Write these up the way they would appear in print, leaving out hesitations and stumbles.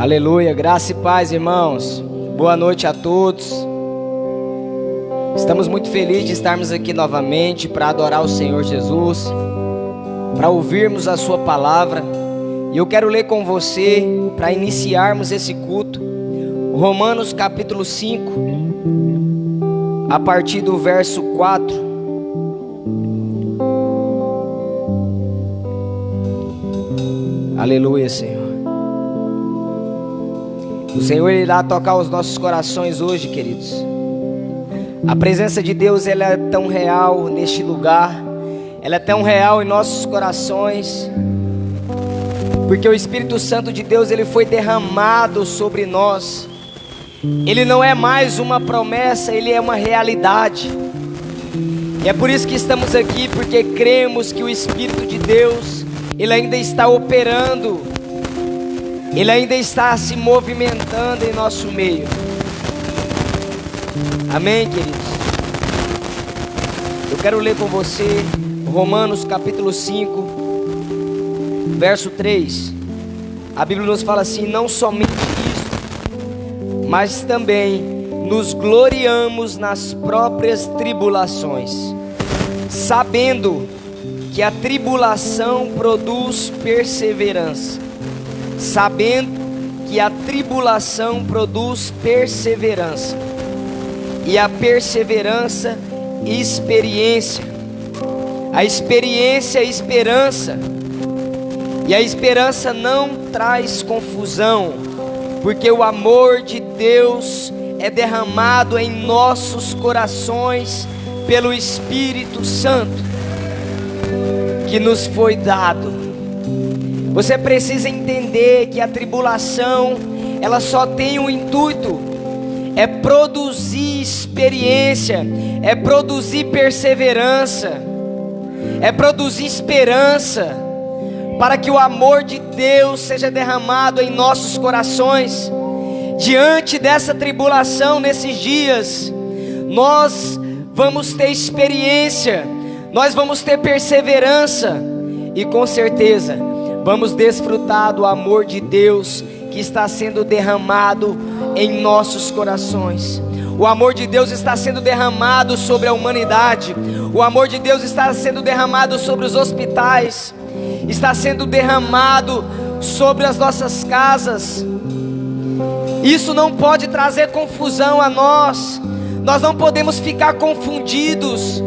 Aleluia, graça e paz, irmãos. Boa noite a todos. Estamos muito felizes de estarmos aqui novamente para adorar o Senhor Jesus, para ouvirmos a sua palavra. E eu quero ler com você, para iniciarmos esse culto, Romanos capítulo 5, a partir do verso 4. Aleluia, Senhor. O Senhor irá tocar os nossos corações hoje, queridos. A presença de Deus, ela é tão real neste lugar. Ela é tão real em nossos corações, porque o Espírito Santo de Deus, ele foi derramado sobre nós. Ele não é mais uma promessa, ele é uma realidade. E é por isso que estamos aqui, porque cremos que o Espírito de Deus, ele ainda está operando, ele ainda está se movimentando em nosso meio. Amém, queridos? Eu quero ler com você Romanos capítulo 5, verso 3. A Bíblia nos fala assim: não somente isto, mas também nos gloriamos nas próprias tribulações, sabendo que a tribulação produz perseverança. Sabendo que a tribulação produz perseverança, e a perseverança, experiência. A experiência, esperança. E a esperança não traz confusão, porque o amor de Deus é derramado em nossos corações pelo Espírito Santo que nos foi dado. Você precisa entender que a tribulação, ela só tem um intuito, é produzir experiência, é produzir perseverança, é produzir esperança, para que o amor de Deus seja derramado em nossos corações. Diante dessa tribulação, nesses dias, nós vamos ter experiência, nós vamos ter perseverança, e com certeza vamos desfrutar do amor de Deus que está sendo derramado em nossos corações. O amor de Deus está sendo derramado sobre a humanidade. O amor de Deus está sendo derramado sobre os hospitais. Está sendo derramado sobre as nossas casas. Isso não pode trazer confusão a nós. Nós não podemos ficar confundidos,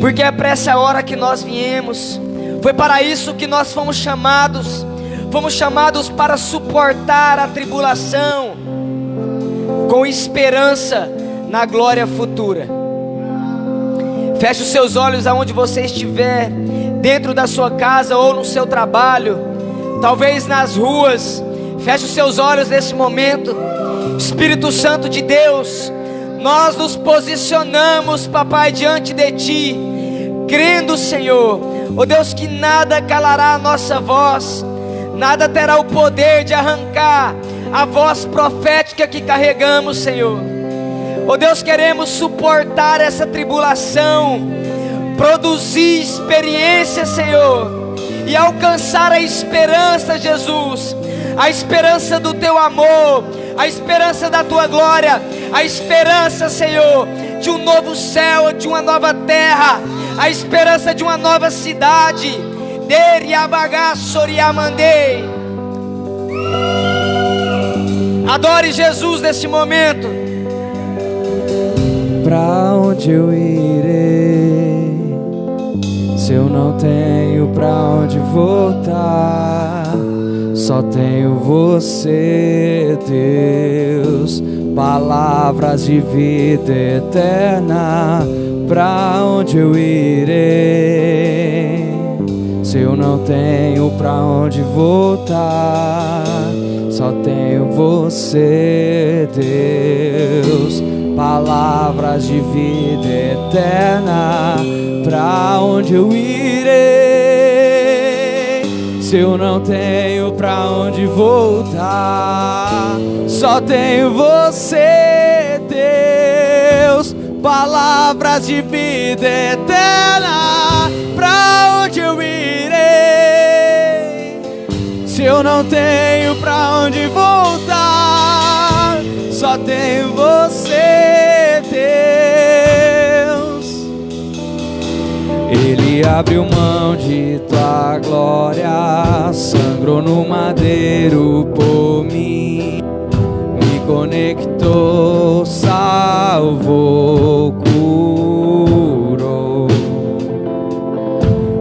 porque é para essa hora que nós viemos. Foi para isso que nós fomos chamados. Fomos chamados para suportar a tribulação com esperança na glória futura. Feche os seus olhos aonde você estiver, dentro da sua casa ou no seu trabalho, talvez nas ruas. Feche os seus olhos nesse momento. Espírito Santo de Deus, nós nos posicionamos, papai, diante de Ti, crendo, Senhor, ó Deus, que nada calará a nossa voz, nada terá o poder de arrancar a voz profética que carregamos, Senhor. Ó Deus, queremos suportar essa tribulação, produzir experiência, Senhor, e alcançar a esperança, Jesus, a esperança do Teu amor, a esperança da Tua glória, a esperança, Senhor, de um novo céu, de uma nova terra, a esperança de uma nova cidade. Adore Jesus nesse momento. Pra onde eu irei, se eu não tenho pra onde voltar? Só tenho você, Deus, palavras de vida eterna. Pra onde eu irei, se eu não tenho pra onde voltar? Só tenho você, Deus, palavras de vida eterna. Pra onde eu irei, se eu não tenho pra onde voltar? Só tenho você, Deus, palavras de vida eterna. Pra onde eu irei, se Se eu não tenho pra onde voltar, só tenho você, Deus. Ele abriu mão de tua glória, sangrou no madeiro por mim, me conectou, salvou, curou.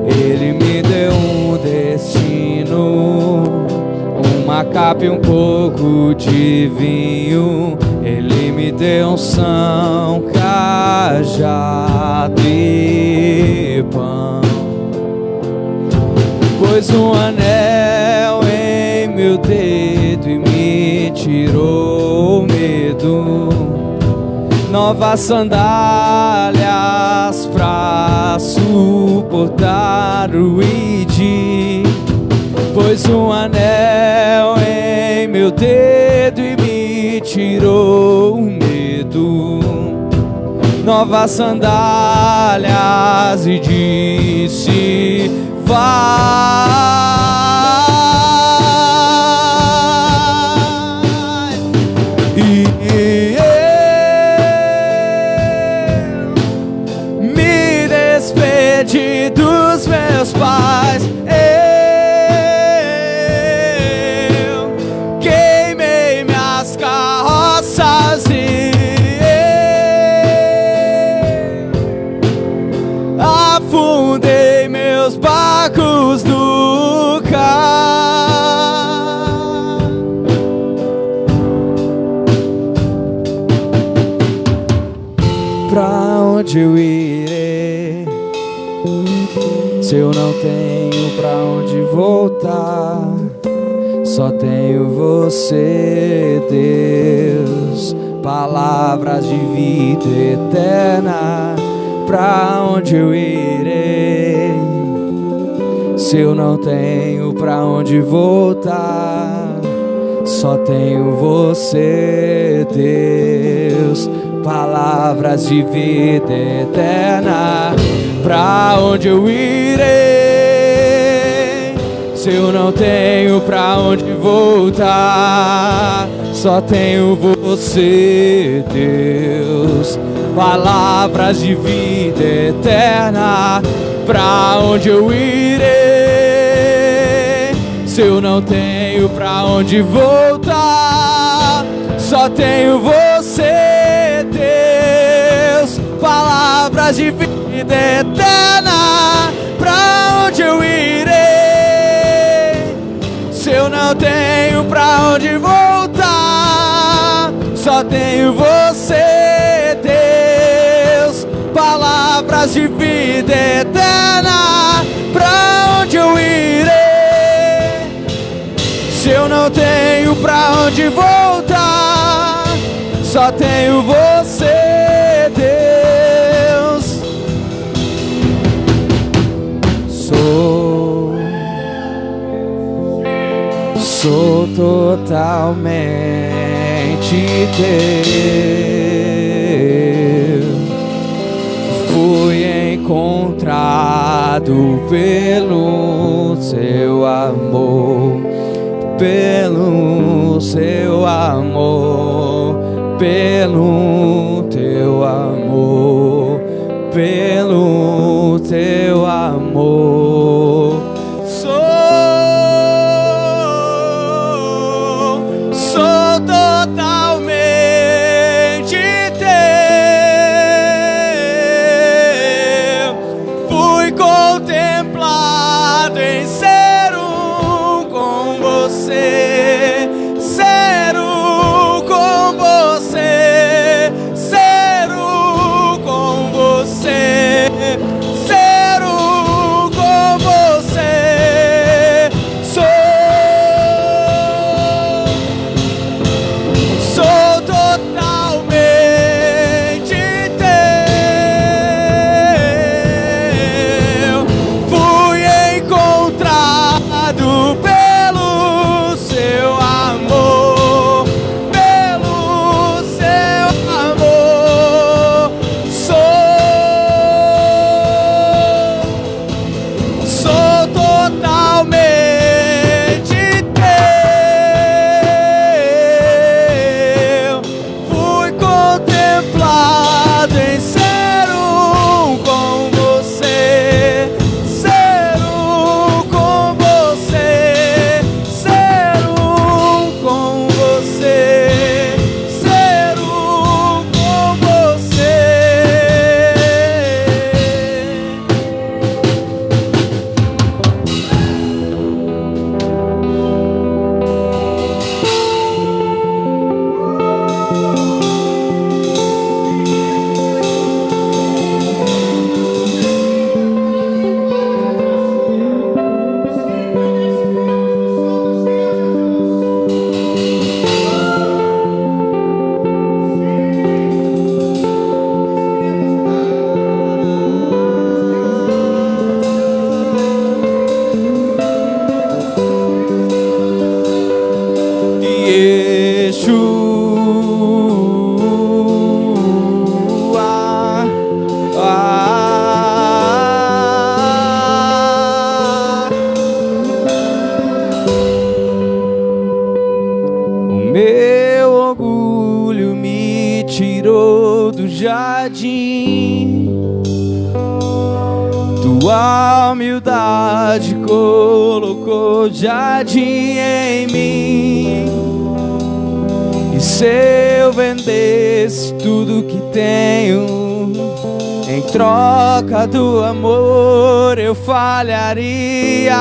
Ele me deu um destino, uma capa e um pouco de vinho. Ele me deu unção, cajado e pão. Pôs um anel em meu dedo e me tirou o medo. Novas sandálias pra suportar o id. Pôs um anel em meu dedo e me tirou o medo. Novas sandálias e disse: vai. E eu me despedi dos meus pais. Afundei meus barcos no mar. Pra onde eu irei, se eu não tenho pra onde voltar? Só tenho você, Deus. Palavras de vida eterna. Pra onde eu irei, se eu não tenho pra onde voltar? Só tenho você, Deus. Palavras de vida eterna. Pra onde eu irei, se eu não tenho pra onde voltar? Só tenho você, Deus. Palavras de vida eterna. Pra onde eu irei, se eu não tenho pra onde voltar? Só tenho você, Deus. Palavras de vida eterna. Pra onde eu irei, se eu não tenho pra onde voltar? Só tenho você, Deus. Palavras de vida eterna. Pra onde eu irei, se eu não tenho pra onde voltar? Só tenho você, Deus. Sou totalmente teu. Fui encontrado pelo seu amor, pelo seu amor, pelo teu amor, pelo teu amor. Sou totalmente teu. Fui contemplado em ser um com você, ser um com você, ser um com você, ser um com jardim. Tua humildade colocou jardim em mim. E se eu vendesse tudo que tenho em troca do amor, eu falharia.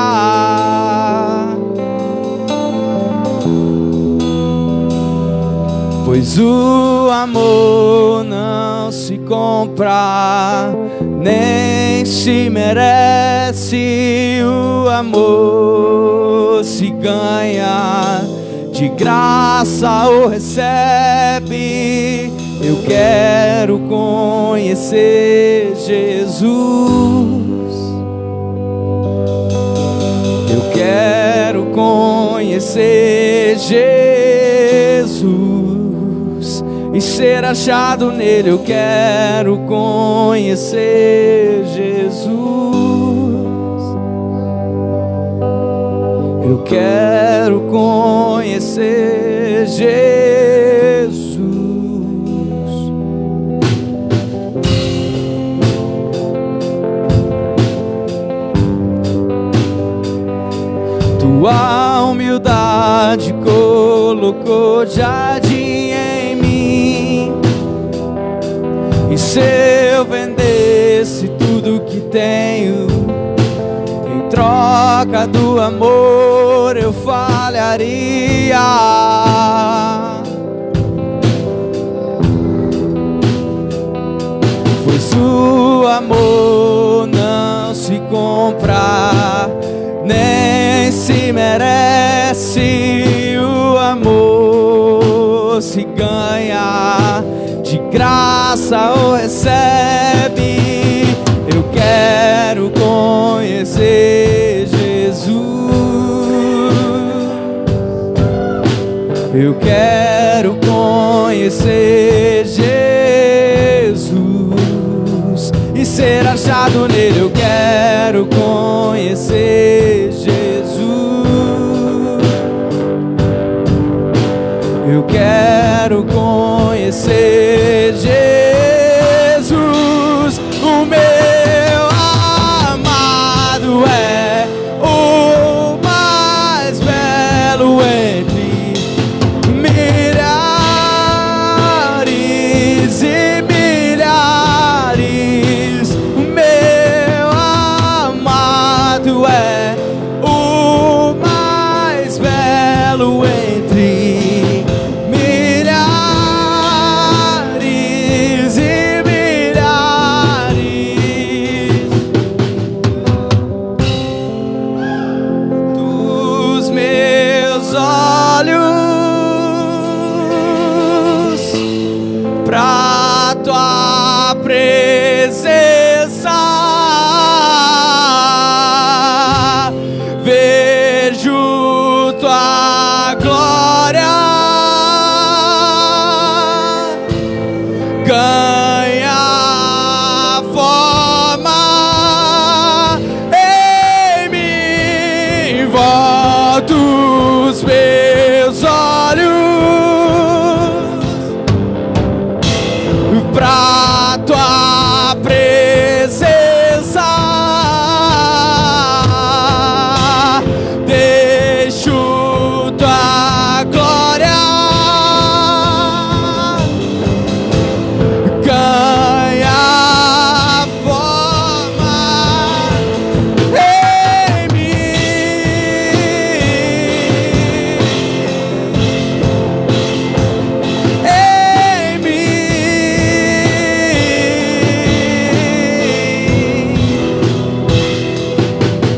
Pois o amor não se compra, nem se merece. O amor se ganha, de graça ou recebe. Eu quero conhecer Jesus. Eu quero conhecer Jesus e ser achado nele. Eu quero conhecer Jesus. Eu quero conhecer Jesus. Tua humildade colocou jardim em mim. E se eu vendesse tudo que tenho em troca do amor, eu falharia. Pois o amor não se compra, nem se merece. O amor se ganha, de graça ou recebe. Eu quero conhecer Jesus. Eu quero conhecer Jesus e ser achado nele. Eu quero conhecer Jesus. Eu quero conhecer Jesus. O meu amado é o mais belo entre milhares e milhares. O meu amado é o mais belo entre milhares e milhares. Dos meus olhos pra tua presença, vejo tua glória, ganha forma em mim. Volto os meus olhos pra tua presença, deixo tua glória, ganha forma em mim. Em mim.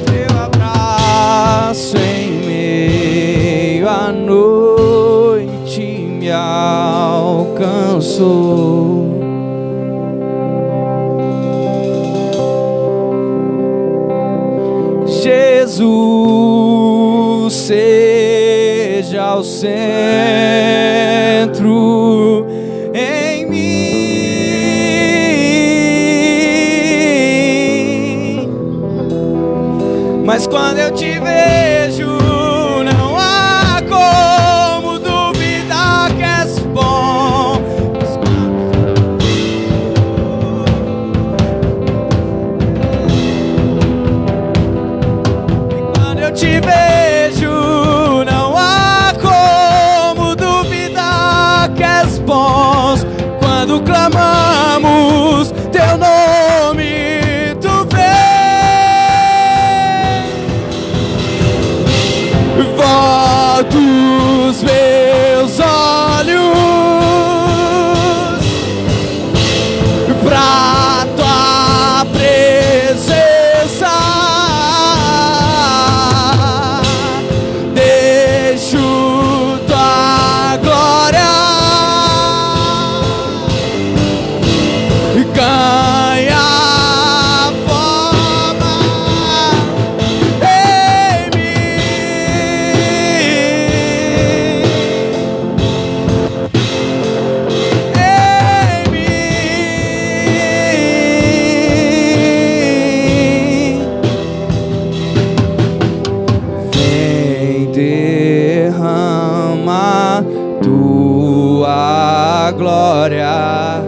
Teu abraço em meio à noite me alcançou. Jesus seja o centro em mim. Mas quando eu te vejo, não há como duvidar que és bom. Volto os meus olhos pra tua presença, deixo tua glória ganhar forma em Vem, derrama tua glória.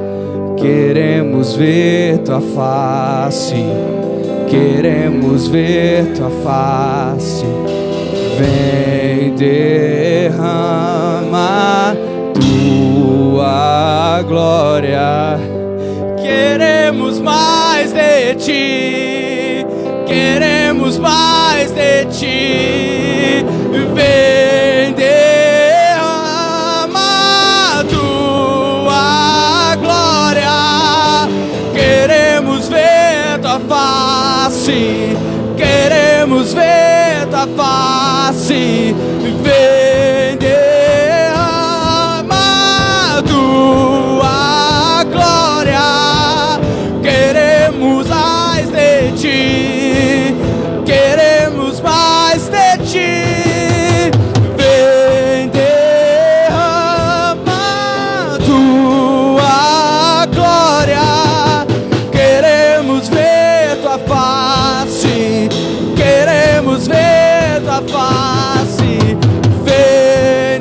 Queremos ver tua face, queremos ver tua face. Vem, derrama tua glória. Queremos mais de ti, queremos mais de ti. Vem, derrama tua glória. Queremos ver tua face, queremos ver tua face. Vem, derrama tua glória. Queremos mais de ti, queremos mais de ti. Vem, derrama tua glória. Queremos ver tua face, queremos ver tua face. Vem,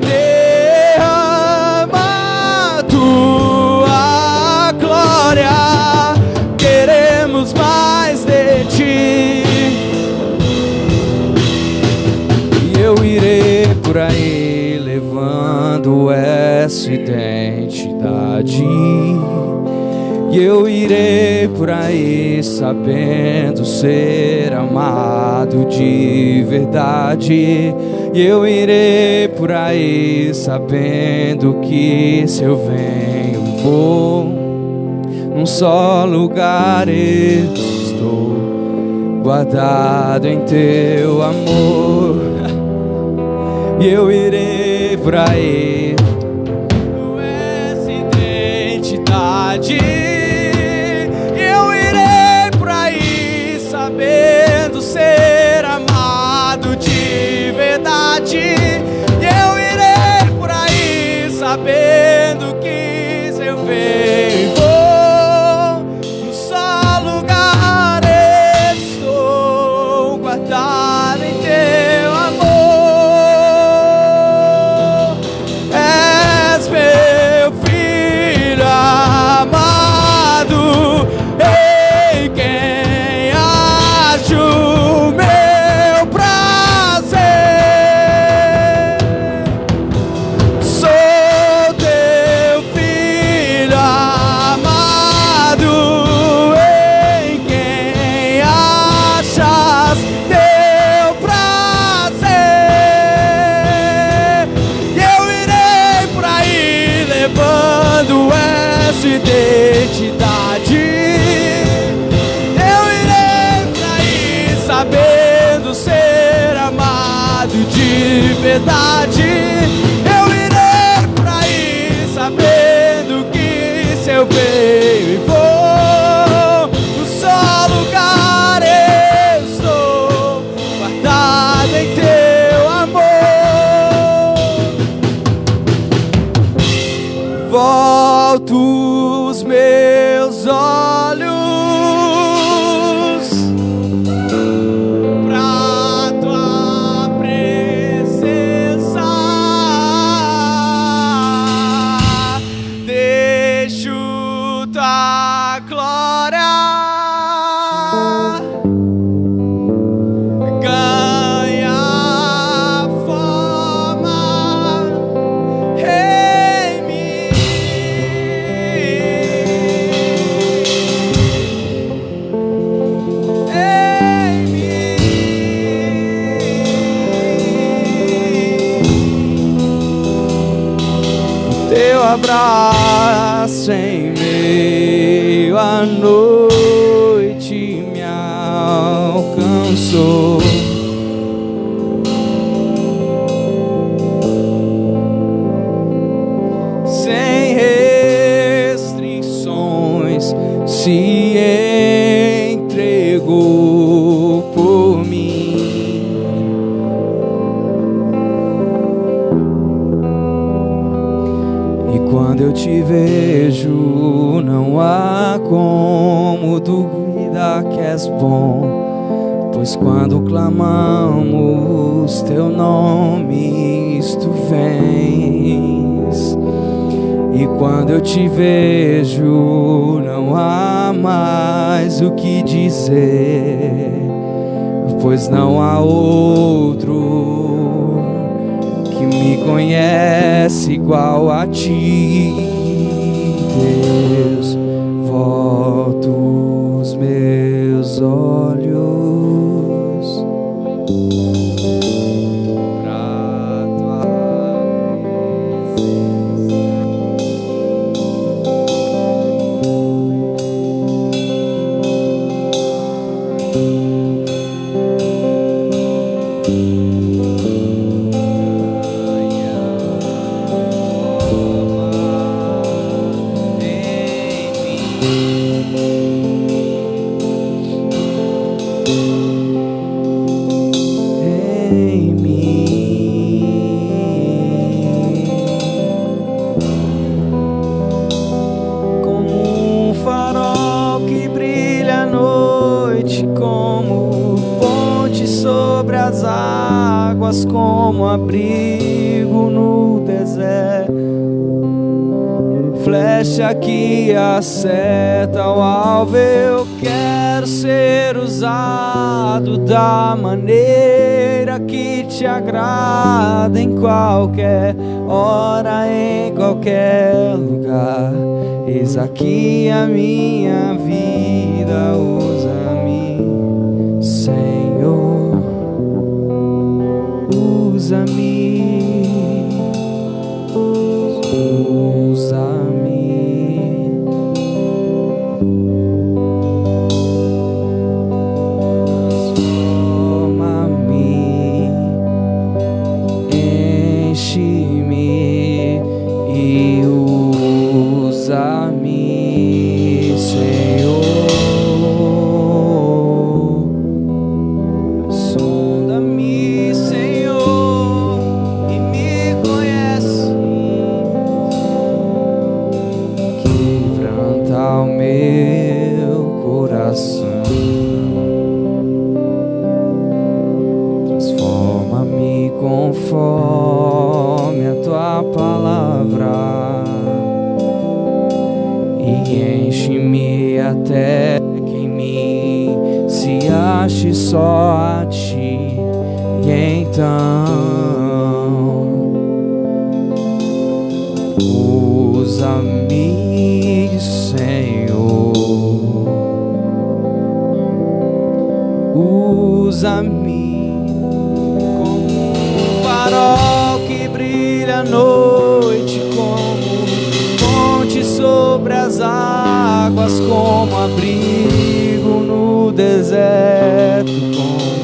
derrama tua glória. Queremos mais de ti. E eu irei por aí levando essa identidade. E eu irei por aí sabendo ser amado de verdade. E eu irei por aí sabendo que se eu venho, vou num só lugar estou, guardado em teu amor. E eu irei por aí com essa identidade. Eu irei por aí sabendo ser amado de verdade. Eu irei por aí sabendo que se eu venho, vou num só lugar estou, guardado em teu amor. És meu filho amado, em quem acho meu prazer. Sou teu filho amado, em quem achas teu prazer. E eu irei por aí levando essa identidade. Eu irei por aí sabendo ser amado de verdade. Eu irei por aí sabendo que se eu venho e vou no só lugar estou, guardado em teu amor. Volto os meus olhos pra tua presença, deixo tua glória ganhar forma em mim. abraço em meio à noite me alcançou. Sem restrições se entregou por mim. E quando eu te vejo, não há como duvidar que és bom, pois quando clamamos teu nome, tu vens. E quando eu te vejo, não há mais o que dizer, pois não há outro que me conhece igual a ti, Deus. Volto os meus olhos pra tua em mim, como um farol que brilha à noite, como ponte sobre as águas, como abrigo no deserto, flecha que acerta ao alvo. Eu quero ser usado da maneira que te agrada, em qualquer hora, em qualquer lugar. Eis aqui a minha vida, usa-me, Senhor, usa-me, usa-me. Enche-me e usa-me, Senhor. Sonda-me, Senhor, e me conhece. Quebranta o meu coração. Transforma-me conforme a tua palavra e enche-me até que em mim se ache só a ti. E então usa-me, Senhor, usa-me como um farol que brilha à noite, como ponte sobre as águas, como abrigo no deserto, como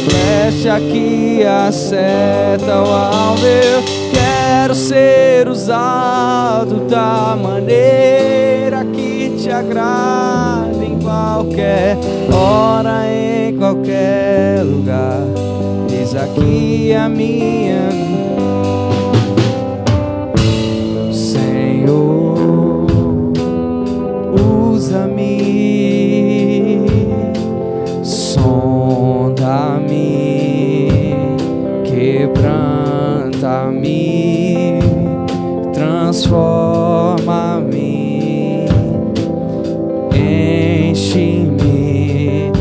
flecha que acerta o alvo. Eu quero ser usado da maneira que te agrada, em qualquer hora, em qualquer lugar. Eis aqui a minha, Senhor, usa-me, sonda-me, quebranta-me, transforma-me, enche-me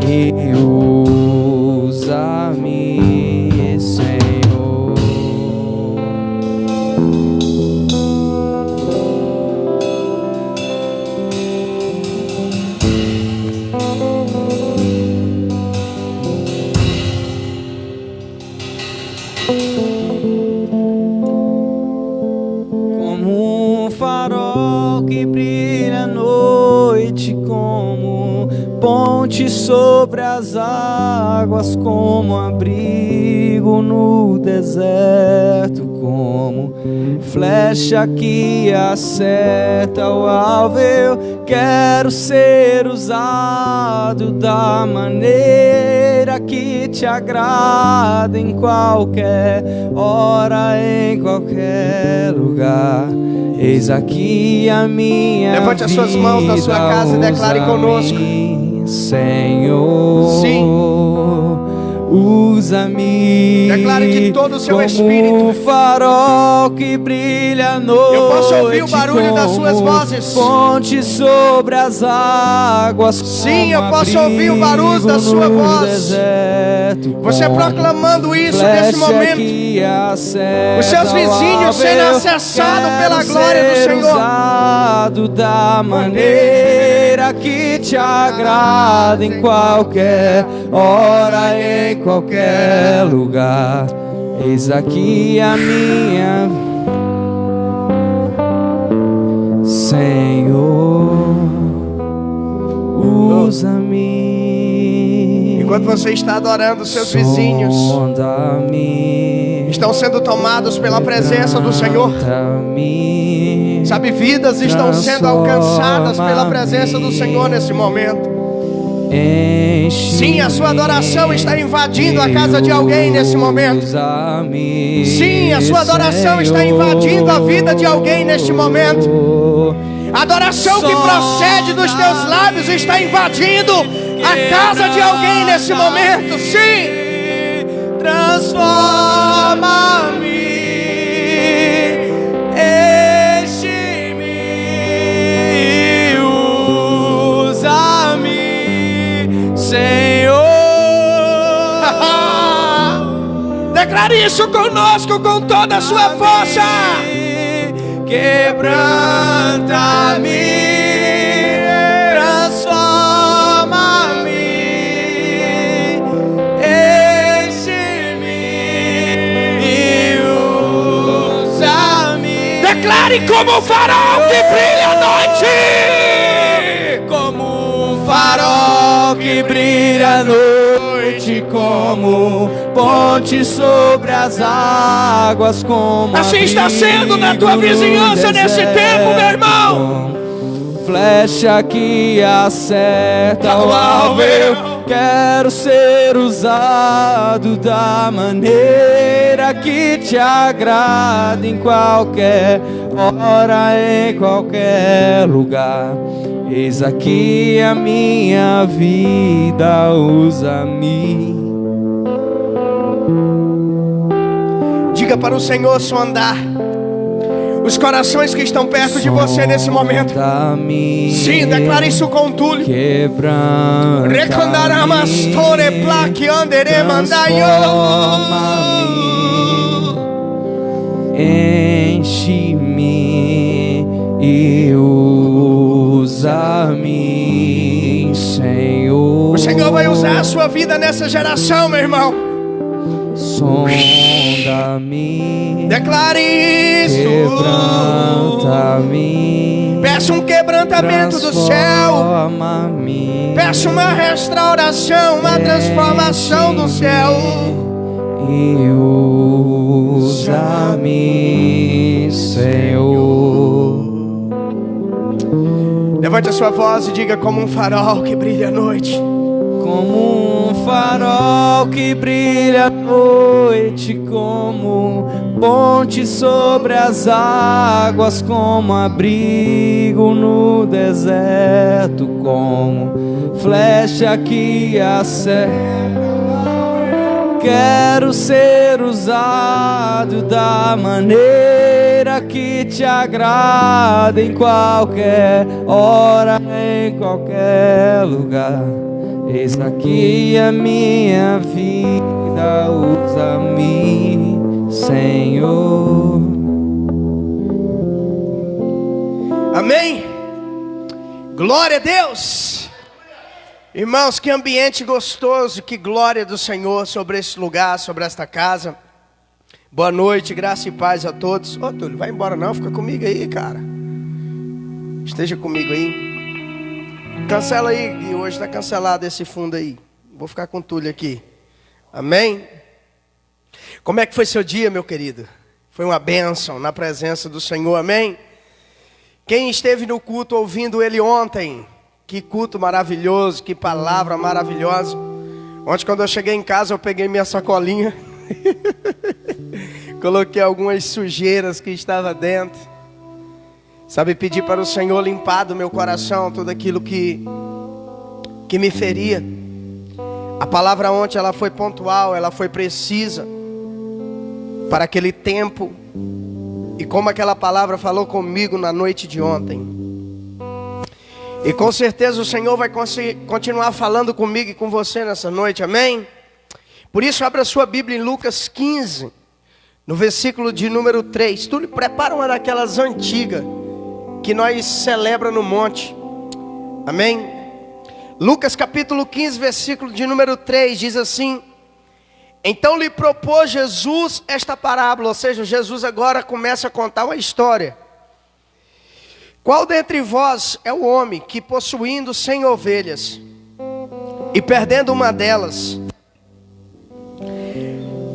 e usa-me, Senhor. Como que brilha à noite, como ponte sobre as águas, como abrigo no deserto, como flecha que acerta o alvo. Eu quero ser usado da maneira que te agrada, em qualquer hora, em qualquer lugar. Eis aqui a minha vida. Levante as suas mãos na sua casa e declare conosco. Senhor, sim, usa-me. declare de todo o seu como espírito. um farol que brilha à noite. Eu posso ouvir o barulho das suas vozes. Ponte sobre as águas. Sim, eu posso ouvir o barulho da sua voz. Deserto, você proclamando isso nesse momento. Os seus vizinhos sendo acessados pela glória do Senhor. Usado da maneira que te agrada, em qualquer hora, em qualquer lugar. Eis aqui a minha Senhor, usa-me. Enquanto você está adorando, seus vizinhos estão sendo tomados pela presença do Senhor. Sabe, vidas estão sendo alcançadas pela presença do Senhor nesse momento. Sim, a sua adoração está invadindo a casa de alguém nesse momento. Sim, a sua adoração está invadindo a vida de alguém neste momento. A adoração que procede dos teus lábios está invadindo a casa de alguém nesse momento. Sim, transforma-me. Senhor, declare isso conosco com toda a sua força. Quebranta-me, transforma-me, enche-me e usa-me. Declare como um farol que brilha à noite. Como um farol que brilha à noite, como ponte sobre as águas, como assim está sendo na tua vizinhança nesse tempo, meu irmão. Flecha que acerta o alvo. Eu quero ser usado da maneira que te agrada, em qualquer hora, em qualquer lugar. Eis aqui a minha vida, usa-me. Diga para o Senhor seu andar. Os corações que estão perto de você nesse momento. Sim, declare isso com Túlio. Enche-me e usa-me, Senhor. O Senhor vai usar a sua vida nessa geração, meu irmão. Sonda-me, declare isso. Quebranta-me, peça um quebrantamento do céu. Peça uma restauração, uma transformação do céu. E usa-me, Senhor. Levante a sua voz e diga: como um farol que brilha à noite. Como um farol que brilha à noite, como ponte sobre as águas, como abrigo no deserto, como flecha que acerta. Quero ser usado da maneira que te agrada, em qualquer hora, em qualquer lugar. Eis aqui a minha vida, usa-me, Senhor. Amém. Glória a Deus. Irmãos, que ambiente gostoso, que glória do Senhor sobre esse lugar, sobre esta casa. Boa noite, graça e paz a todos. Ô Túlio, vai embora não, fica comigo aí, cara. Esteja comigo aí. Cancela aí, e hoje está cancelado esse fundo aí. Vou ficar com o Túlio aqui. Amém? Como é que foi seu dia, meu querido? Foi uma bênção na presença do Senhor, amém? Quem esteve no culto ouvindo ele ontem? Que culto maravilhoso, que palavra maravilhosa. Ontem quando eu cheguei em casa eu peguei minha sacolinha. Coloquei algumas sujeiras que estava dentro. Sabe, pedi para o Senhor limpar do meu coração tudo aquilo que me feria. A palavra ontem ela foi pontual, ela foi precisa para aquele tempo. E como aquela palavra falou comigo na noite de ontem. E com certeza o Senhor vai continuar falando comigo e com você nessa noite, amém? Por isso abra sua Bíblia em Lucas 15, no versículo de número 3. Tu prepara uma daquelas antigas que nós celebra no monte, amém? Lucas capítulo 15, versículo de número 3, diz assim: então lhe propôs Jesus esta parábola, ou seja, Jesus agora começa a contar uma história. Qual dentre vós é o homem que possuindo 100 ovelhas e perdendo uma delas,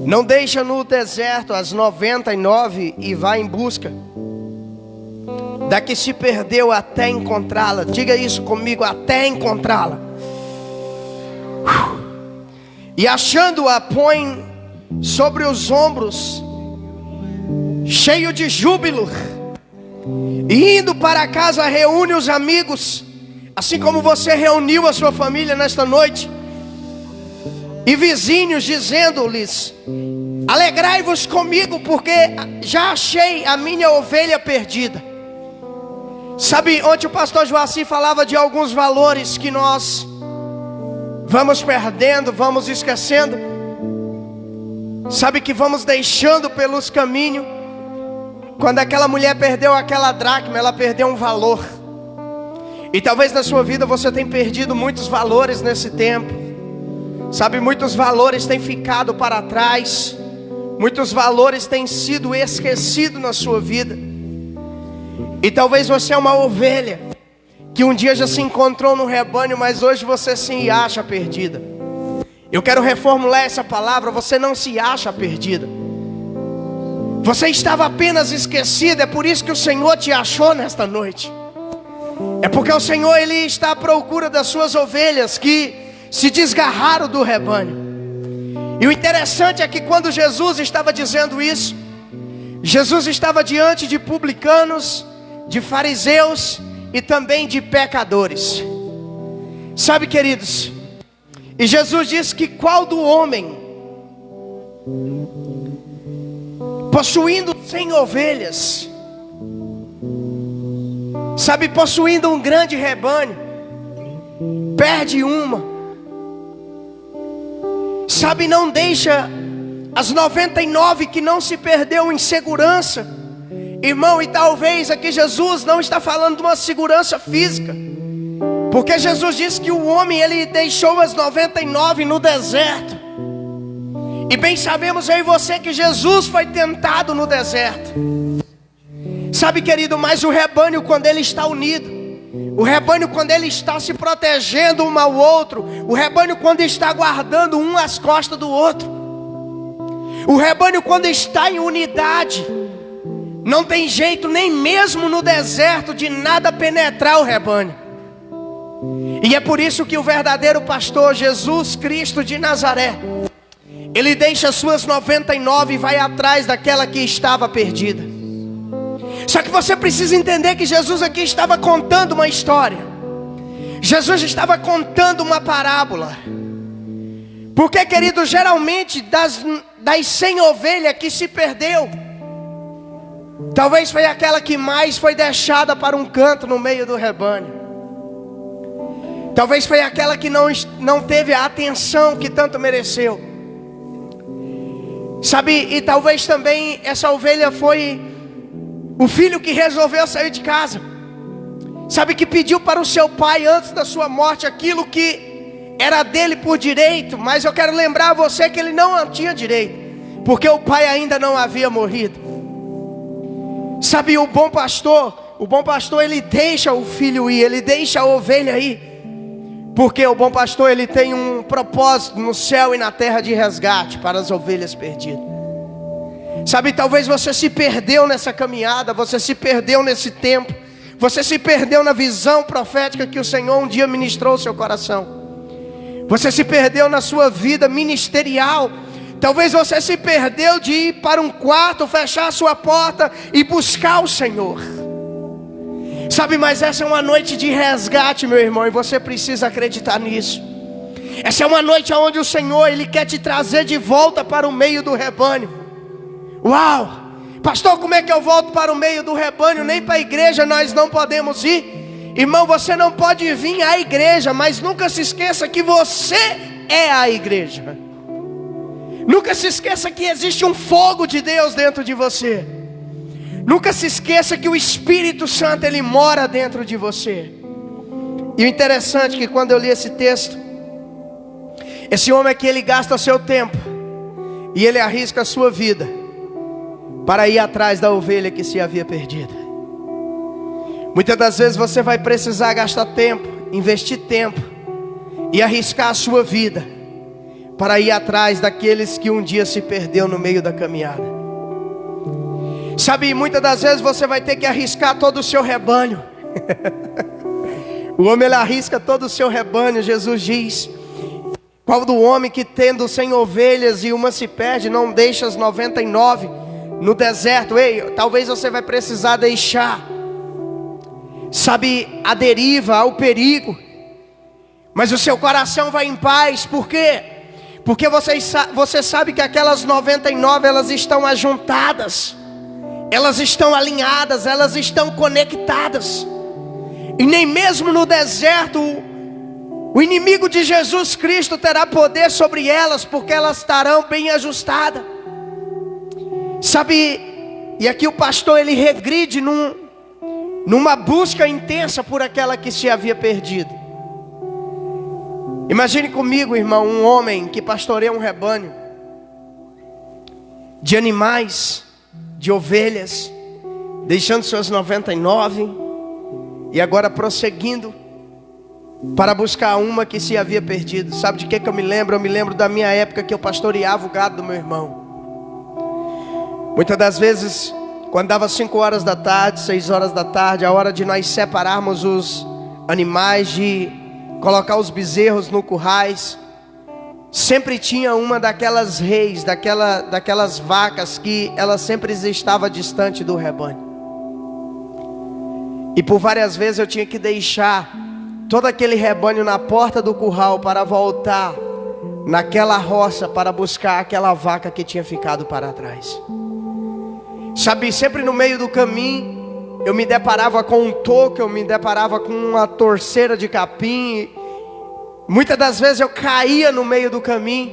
não deixa no deserto as 99 e vai em busca da que se perdeu até encontrá-la? Diga isso comigo, até encontrá-la. E achando-a põe sobre os ombros, cheio de júbilo, e indo para casa reúne os amigos, assim como você reuniu a sua família nesta noite, e vizinhos, dizendo-lhes: alegrai-vos comigo, porque já achei a minha ovelha perdida. Sabe, ontem o pastor Joaci falava de alguns valores que nós vamos perdendo, vamos esquecendo. Sabe, que vamos deixando pelos caminhos. Quando aquela mulher perdeu aquela dracma, ela perdeu um valor. E talvez na sua vida você tenha perdido muitos valores nesse tempo. Sabe, muitos valores têm ficado para trás. Muitos valores têm sido esquecidos na sua vida. E talvez você é uma ovelha que um dia já se encontrou no rebanho, mas hoje você se acha perdida. Eu quero reformular essa palavra: você não se acha perdida. Você estava apenas esquecida. É por isso que o Senhor te achou nesta noite. É porque o Senhor, Ele está à procura das suas ovelhas que se desgarraram do rebanho. E o interessante é que quando Jesus estava dizendo isso, Jesus estava diante de publicanos, de fariseus e também de pecadores. Sabe, queridos, e Jesus disse que qual do homem, possuindo 100 ovelhas, sabe, possuindo um grande rebanho, perde uma, sabe, não deixa as 99 que não se perdeu em segurança. Irmão, e talvez aqui Jesus não está falando de uma segurança física, porque Jesus disse que o homem, ele deixou as 99 no deserto. E bem sabemos eu e você que Jesus foi tentado no deserto. Sabe, querido, mas o rebanho, quando ele está unido, o rebanho, quando ele está se protegendo um ao outro, o rebanho, quando está guardando um às costas do outro, o rebanho, quando está em unidade, não tem jeito nem mesmo no deserto de nada penetrar o rebanho. E é por isso que o verdadeiro pastor Jesus Cristo de Nazaré, ele deixa as suas 99 e vai atrás daquela que estava perdida. Só que você precisa entender que Jesus aqui estava contando uma história. Jesus estava contando uma parábola. Porque, querido, geralmente das 100 ovelhas que se perdeu, talvez foi aquela que mais foi deixada para um canto no meio do rebanho. Talvez foi aquela que não teve a atenção que tanto mereceu. Sabe, e talvez também essa ovelha foi o filho que resolveu sair de casa. Sabe, que pediu para o seu pai antes da sua morte aquilo que era dele por direito. Mas eu quero lembrar a você que ele não tinha direito, porque o pai ainda não havia morrido. Sabe, o bom pastor, o bom pastor, ele deixa o filho ir, ele deixa a ovelha ir. Porque o bom pastor, ele tem um propósito no céu e na terra de resgate para as ovelhas perdidas. Sabe, talvez você se perdeu nessa caminhada, você se perdeu nesse tempo, você se perdeu na visão profética que o Senhor um dia ministrou ao seu coração. Você se perdeu na sua vida ministerial. Talvez você se perdeu de ir para um quarto, fechar a sua porta e buscar o Senhor. Sabe, mas essa é uma noite de resgate, meu irmão, e você precisa acreditar nisso. Essa é uma noite onde o Senhor, Ele quer te trazer de volta para o meio do rebanho. Uau! Pastor, como é que eu volto para o meio do rebanho? Nem para a igreja nós não podemos ir. Irmão, você não pode vir à igreja, mas nunca se esqueça que você é a igreja. Nunca se esqueça que existe um fogo de Deus dentro de você. Nunca se esqueça que o Espírito Santo, ele mora dentro de você. E o interessante é que quando eu li esse texto, esse homem aqui, ele gasta seu tempo e ele arrisca a sua vida para ir atrás da ovelha que se havia perdido. Muitas das vezes você vai precisar gastar tempo, investir tempo e arriscar a sua vida para ir atrás daqueles que um dia se perdeu no meio da caminhada. Sabe, muitas das vezes você vai ter que arriscar todo o seu rebanho. O homem, ele arrisca todo o seu rebanho. Jesus diz: qual do homem que tendo 100 ovelhas e uma se perde, não deixa as 99 no deserto? Ei, talvez você vai precisar deixar, sabe, a deriva, ao perigo, mas o seu coração vai em paz. Por quê? Porque você sabe que aquelas 99, elas estão ajuntadas, elas estão alinhadas, elas estão conectadas. E nem mesmo no deserto o inimigo de Jesus Cristo terá poder sobre elas, porque elas estarão bem ajustadas. Sabe, e aqui o pastor, ele regride numa busca intensa por aquela que se havia perdido. Imagine comigo, irmão, um homem que pastoreia um rebanho de animais, de ovelhas, deixando suas 99 e agora prosseguindo para buscar uma que se havia perdido. Sabe de que eu me lembro? Eu me lembro da minha época que eu pastoreava o gado do meu irmão. Muitas das vezes, quando dava 5 horas da tarde, 6 horas da tarde, a hora de nós separarmos os animais, de colocar os bezerros no currais, sempre tinha uma daquelas reis, daquelas vacas que ela sempre estava distante do rebanho. E por várias vezes eu tinha que deixar todo aquele rebanho na porta do curral para voltar naquela roça para buscar aquela vaca que tinha ficado para trás. Sabe, sempre no meio do caminho eu me deparava com um toco, eu me deparava com uma torceira de capim. Muitas das vezes eu caía no meio do caminho,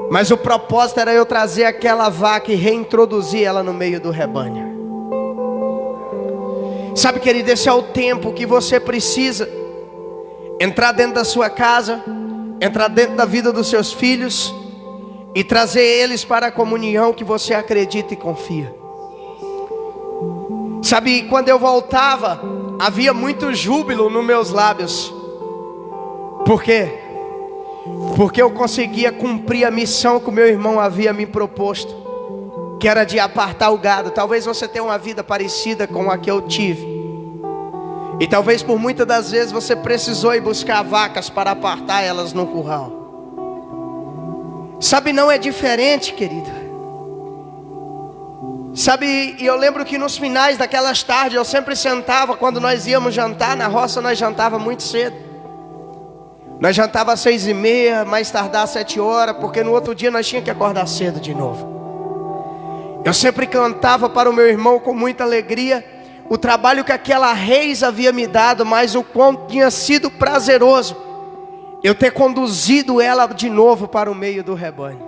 mas o propósito era eu trazer aquela vaca e reintroduzir ela no meio do rebanho. Sabe, querido, esse é o tempo que você precisa entrar dentro da sua casa, entrar dentro da vida dos seus filhos e trazer eles para a comunhão que você acredita e confia. Sabe, quando eu voltava, havia muito júbilo nos meus lábios. Por quê? Porque eu conseguia cumprir a missão que o meu irmão havia me proposto, que era de apartar o gado. Talvez você tenha uma vida parecida com a que eu tive, e talvez por muitas das vezes você precisou ir buscar vacas para apartar elas no curral. Sabe, não é diferente, querido. Sabe, e eu lembro que nos finais daquelas tardes eu sempre sentava, quando nós íamos jantar na roça, nós jantava muito cedo. Nós jantava às 6h30, mais tardar às 7 horas, porque no outro dia nós tínhamos que acordar cedo de novo. Eu sempre cantava para o meu irmão com muita alegria o trabalho que aquela reis havia me dado, mas o quão tinha sido prazeroso eu ter conduzido ela de novo para o meio do rebanho.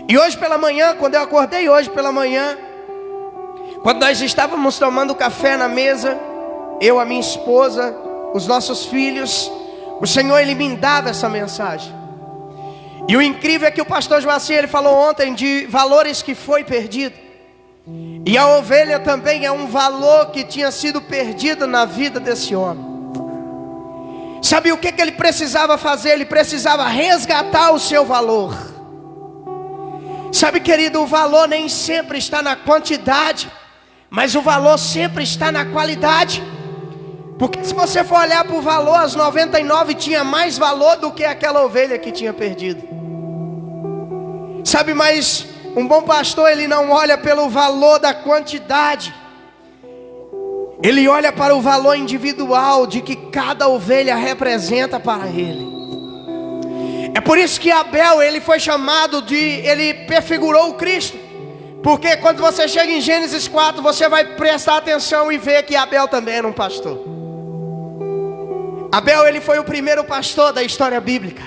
E hoje pela manhã, quando eu acordei hoje pela manhã, quando nós estávamos tomando café na mesa, eu, a minha esposa, os nossos filhos, o Senhor, Ele me dava essa mensagem. E o incrível é que o pastor Joacir, ele falou ontem de valores que foi perdido. E a ovelha também é um valor que tinha sido perdido na vida desse homem. Sabe o que ele precisava fazer? Ele precisava resgatar o seu valor. Sabe, querido, o valor nem sempre está na quantidade, mas o valor sempre está na qualidade. Porque se você for olhar para o valor, as 99 tinha mais valor do que aquela ovelha que tinha perdido. Sabe, mas um bom pastor, ele não olha pelo valor da quantidade. Ele olha para o valor individual de que cada ovelha representa para ele. É por isso que Abel, ele foi chamado ele prefigurou o Cristo. Porque quando você chega em Gênesis 4, você vai prestar atenção e ver que Abel também era um pastor. Abel, ele foi o primeiro pastor da história bíblica.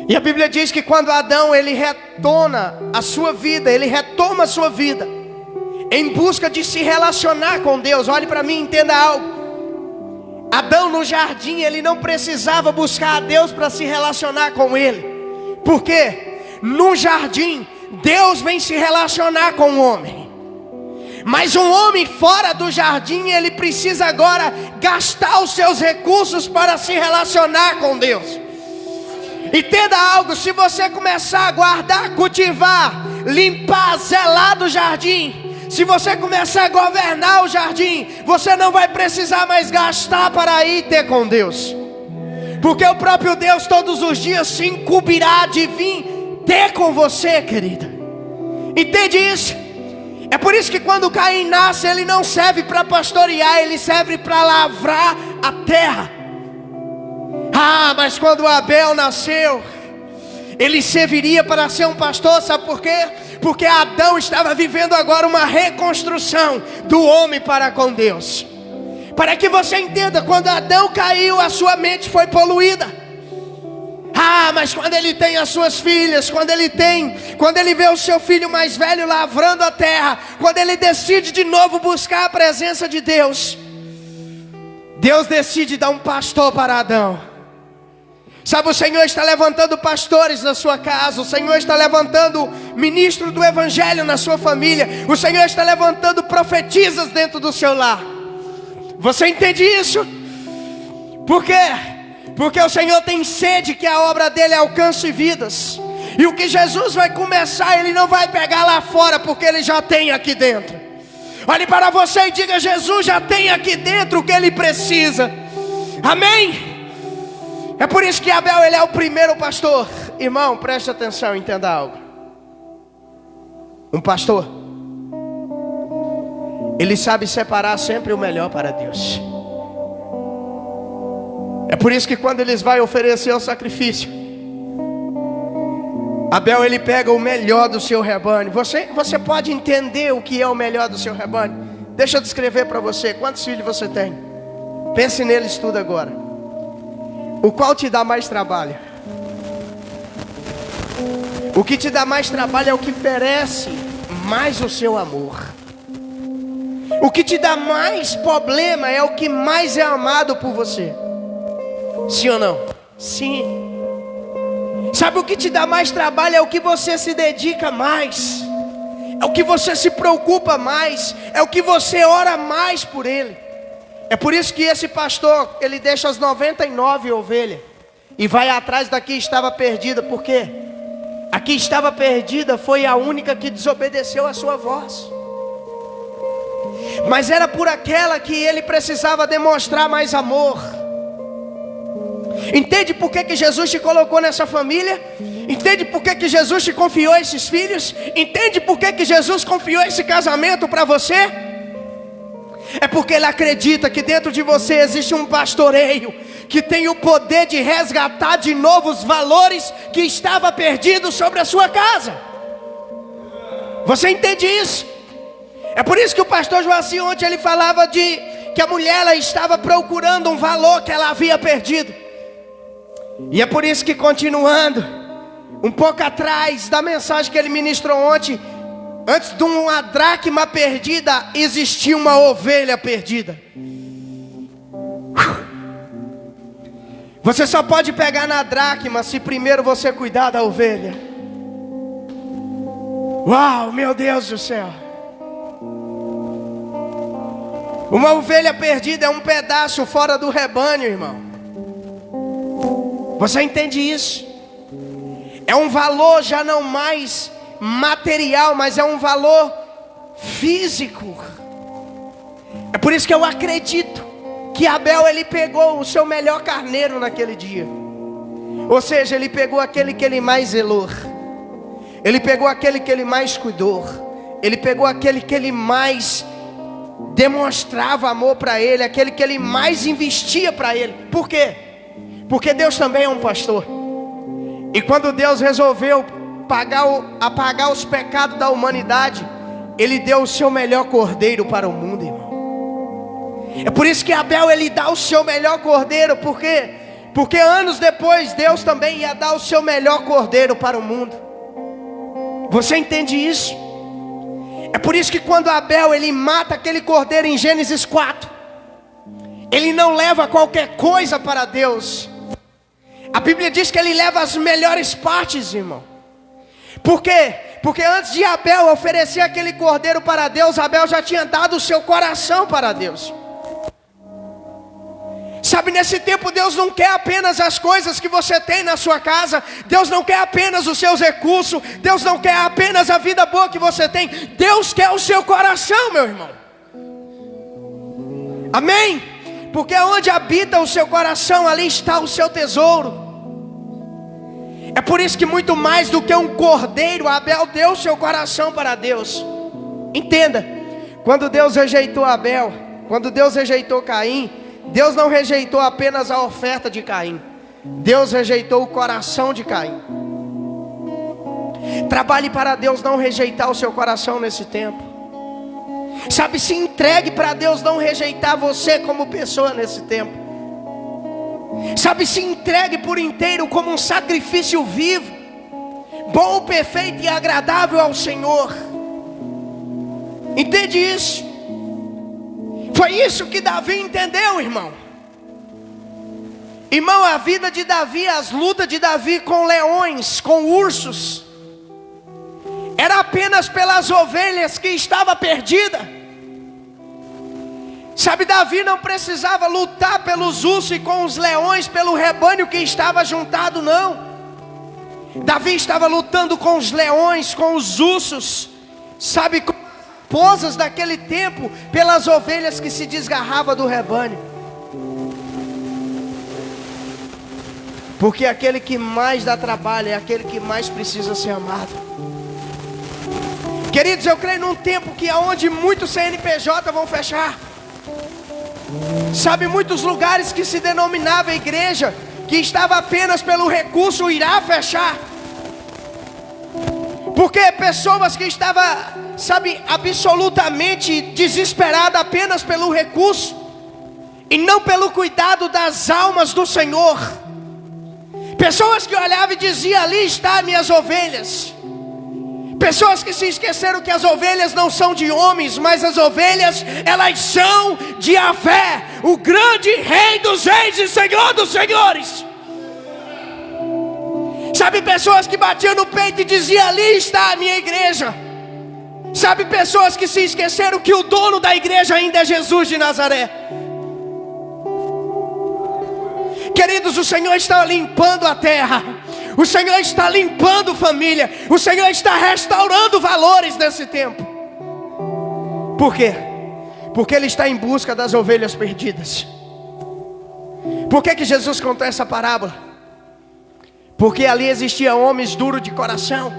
E a Bíblia diz que quando Adão, ele retoma a sua vida em busca de se relacionar com Deus. Olhe para mim, entenda algo. Adão no jardim, ele não precisava buscar a Deus para se relacionar com ele. Por quê? No jardim, Deus vem se relacionar com o homem. Mas um homem fora do jardim, ele precisa agora gastar os seus recursos para se relacionar com Deus. Entenda algo, se você começar a guardar, cultivar, limpar, zelar do jardim, se você começar a governar o jardim, você não vai precisar mais gastar para ir ter com Deus. Porque o próprio Deus todos os dias se incumbirá de vir ter com você, querida. Entende isso? É por isso que quando Caim nasce, ele não serve para pastorear, ele serve para lavrar a terra. Ah, mas quando Abel nasceu, ele serviria para ser um pastor, sabe por quê? Porque Adão estava vivendo agora uma reconstrução do homem para com Deus. Para que você entenda, quando Adão caiu, a sua mente foi poluída. Ah, mas quando ele tem as suas filhas, quando ele vê o seu filho mais velho lavrando a terra, quando ele decide de novo buscar a presença de Deus, Deus decide dar um pastor para Adão. Sabe, o Senhor está levantando pastores na sua casa, o Senhor está levantando ministro do evangelho na sua família, o Senhor está levantando profetisas dentro do seu lar. Você entende isso? Por quê? Porque o Senhor tem sede que a obra dele alcance vidas. E o que Jesus vai começar, ele não vai pegar lá fora, porque ele já tem aqui dentro. Olhe para você e diga: Jesus já tem aqui dentro o que ele precisa. Amém? É por isso que Abel, ele é o primeiro pastor. Irmão, preste atenção, entenda algo. Um pastor, ele sabe separar sempre o melhor para Deus. É por isso que quando eles vão oferecer o sacrifício, Abel, ele pega o melhor do seu rebanho. Você pode entender o que é o melhor do seu rebanho? Deixa eu descrever para você. Quantos filhos você tem? Pense neles tudo agora. O qual te dá mais trabalho? O que te dá mais trabalho é o que merece mais o seu amor. O que te dá mais problema é o que mais é amado por você. Sim ou não? Sim. Sabe, o que te dá mais trabalho é o que você se dedica mais, é o que você se preocupa mais, é o que você ora mais por ele. É por isso que esse pastor, ele deixa as 99 ovelhas e vai atrás da que estava perdida. Por quê? A que estava perdida foi a única que desobedeceu a sua voz. Mas era por aquela que ele precisava demonstrar mais amor. Entende por que Jesus te colocou nessa família? Entende por que Jesus te confiou esses filhos? Entende por que Jesus confiou esse casamento para você? É porque ele acredita que dentro de você existe um pastoreio que tem o poder de resgatar de novo os valores que estava perdido sobre a sua casa. Você entende isso? É por isso que o pastor Joacim ontem ele falava que a mulher ela estava procurando um valor que ela havia perdido. E é por isso que, continuando um pouco atrás da mensagem que ele ministrou ontem, antes de uma dracma perdida, existia uma ovelha perdida. Você só pode pegar na dracma se primeiro você cuidar da ovelha. Uau, meu Deus do céu. Uma ovelha perdida é um pedaço fora do rebanho, irmão. Você entende isso? É um valor já não mais material, mas é um valor físico. É por isso que eu acredito que Abel, ele pegou o seu melhor carneiro naquele dia. Ou seja, ele pegou aquele que ele mais zelou, ele pegou aquele que ele mais cuidou, ele pegou aquele que ele mais demonstrava amor para ele, aquele que ele mais investia para ele. Por quê? Porque Deus também é um pastor. E quando Deus resolveu apagar os pecados da humanidade, Ele deu o seu melhor cordeiro para o mundo, irmão. É por isso que Abel, ele dá o seu melhor cordeiro. Por quê? Porque anos depois Deus também ia dar o seu melhor cordeiro para o mundo. Você entende isso? É por isso que quando Abel, ele mata aquele cordeiro em Gênesis 4, ele não leva qualquer coisa para Deus. A Bíblia diz que ele leva as melhores partes, irmão. Por quê? Porque antes de Abel oferecer aquele cordeiro para Deus, Abel já tinha dado o seu coração para Deus. Sabe, nesse tempo Deus não quer apenas as coisas que você tem na sua casa. Deus não quer apenas os seus recursos. Deus não quer apenas a vida boa que você tem. Deus quer o seu coração, meu irmão. Amém? Porque onde habita o seu coração, ali está o seu tesouro. É por isso que muito mais do que um cordeiro, Abel deu o seu coração para Deus. Entenda, quando Deus rejeitou Abel, quando Deus rejeitou Caim, Deus não rejeitou apenas a oferta de Caim, Deus rejeitou o coração de Caim. Trabalhe para Deus não rejeitar o seu coração nesse tempo. Sabe, se entregue para Deus não rejeitar você como pessoa nesse tempo. Sabe, se entregue por inteiro como um sacrifício vivo, bom, perfeito e agradável ao Senhor. Entende isso? Foi isso que Davi entendeu, irmão. Irmão, a vida de Davi, as lutas de Davi com leões, com ursos, era apenas pelas ovelhas que estava perdida. Sabe, Davi não precisava lutar pelos ursos e com os leões, pelo rebanho que estava juntado, não. Davi estava lutando com os leões, com os ursos, sabe, com as raposas daquele tempo, pelas ovelhas que se desgarravam do rebanho. Porque aquele que mais dá trabalho é aquele que mais precisa ser amado. Queridos, eu creio num tempo que aonde muitos CNPJ vão fechar. Sabe, muitos lugares que se denominava igreja, que estava apenas pelo recurso, irá fechar. Porque pessoas que estavam, sabe, absolutamente desesperadas apenas pelo recurso, e não pelo cuidado das almas do Senhor. Pessoas que olhavam e diziam: ali está minhas ovelhas. Pessoas que se esqueceram que as ovelhas não são de homens, mas as ovelhas, elas são de Yahvé, o grande Rei dos reis e Senhor dos senhores. Sabe, pessoas que batiam no peito e diziam: ali está a minha igreja. Sabe, pessoas que se esqueceram que o dono da igreja ainda é Jesus de Nazaré. Queridos, o Senhor está limpando a terra. O Senhor está limpando família. O Senhor está restaurando valores nesse tempo. Por quê? Porque Ele está em busca das ovelhas perdidas. Por que Jesus contou essa parábola? Porque ali existiam homens duros de coração,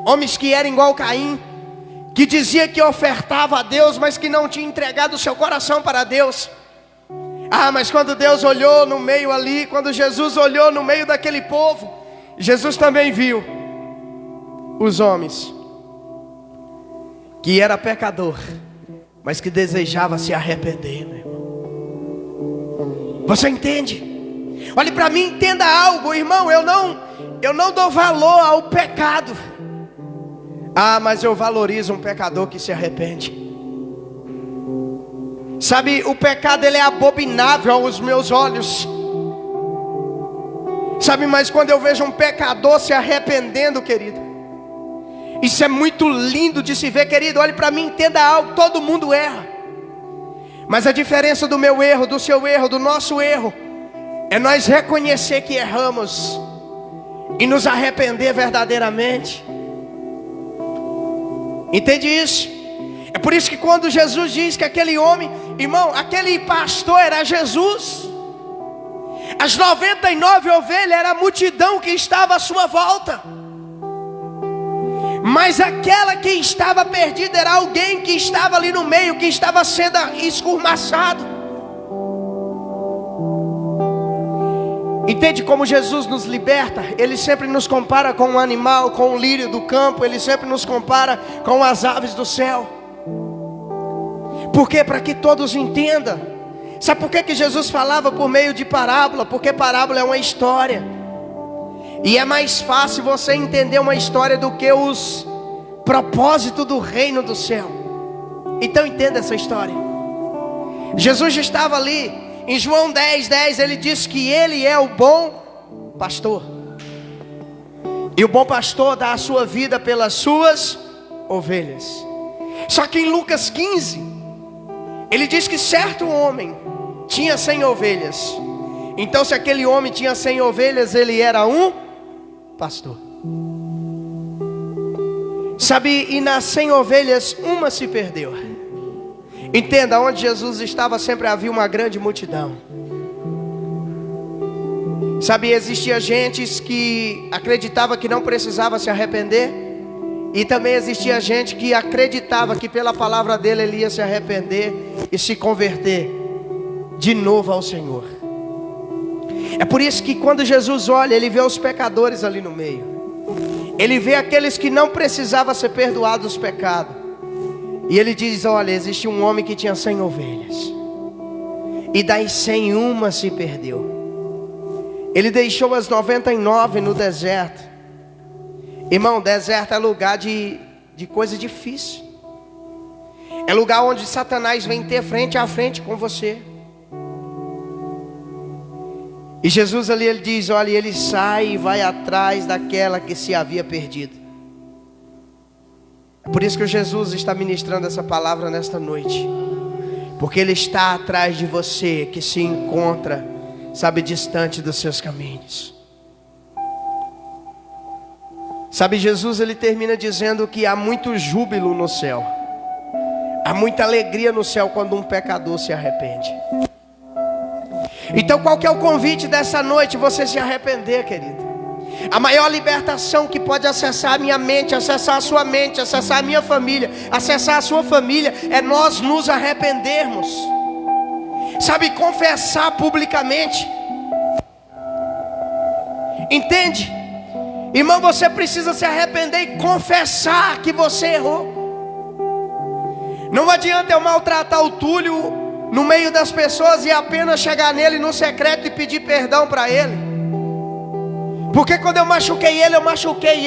homens que eram igual Caim, que dizia que ofertava a Deus, mas que não tinha entregado o seu coração para Deus. Ah, mas quando Deus olhou no meio ali, quando Jesus olhou no meio daquele povo, Jesus também viu os homens que era pecador, mas que desejava se arrepender, meu irmão. Você entende? Olhe para mim, entenda algo, irmão. Eu não dou valor ao pecado. Ah, mas eu valorizo um pecador que se arrepende. Sabe, o pecado, ele é abominável aos meus olhos. Sabe, mas quando eu vejo um pecador se arrependendo, querido, isso é muito lindo de se ver, querido. Olhe para mim, entenda algo, todo mundo erra. Mas a diferença do meu erro, do seu erro, do nosso erro, é nós reconhecer que erramos e nos arrepender verdadeiramente. Entende isso? É por isso que quando Jesus diz que aquele homem, irmão, aquele pastor era Jesus. As 99 ovelhas era a multidão que estava à sua volta. Mas aquela que estava perdida era alguém que estava ali no meio, que estava sendo escorraçado. Entende como Jesus nos liberta? Ele sempre nos compara com um animal, com o lírio do campo. Ele sempre nos compara com as aves do céu. Por quê? Para que todos entendam. Sabe por que Jesus falava por meio de parábola? Porque parábola é uma história. E é mais fácil você entender uma história do que os propósitos do reino do céu. Então entenda essa história. Jesus estava ali, em João 10:10, ele diz que ele é o bom pastor. E o bom pastor dá a sua vida pelas suas ovelhas. Só que em Lucas 15, ele diz que certo homem tinha 100 ovelhas. Então se aquele homem tinha 100 ovelhas, ele era um pastor. Sabe, e nas 100 ovelhas, uma se perdeu. Entenda, onde Jesus estava sempre havia uma grande multidão. Sabe, existia gente que acreditava que não precisava se arrepender. E também existia gente que acreditava que pela palavra dele ele ia se arrepender e se converter de novo ao Senhor. É por isso que quando Jesus olha, ele vê os pecadores ali no meio. Ele vê aqueles que não precisavam ser perdoados dos pecados. E ele diz, olha, existe um homem que tinha 100 ovelhas. E das 100 uma se perdeu. Ele deixou as 99 no deserto. Irmão, deserto é lugar de coisa difícil. É lugar onde Satanás vem ter frente a frente com você. E Jesus ali, ele diz, olha, ele sai e vai atrás daquela que se havia perdido. É por isso que Jesus está ministrando essa palavra nesta noite. Porque ele está atrás de você que se encontra, sabe, distante dos seus caminhos. Sabe, Jesus ele termina dizendo que há muito júbilo no céu. Há muita alegria no céu quando um pecador se arrepende. Então qual que é o convite dessa noite? Você se arrepender, querido. A maior libertação que pode acessar a minha mente, acessar a sua mente, acessar a minha família, acessar a sua família, é nós nos arrependermos. Sabe, confessar publicamente. Entende? Irmão, você precisa se arrepender e confessar que você errou. Não adianta eu maltratar o Túlio no meio das pessoas e apenas chegar nele no secreto e pedir perdão para ele. Porque quando eu machuquei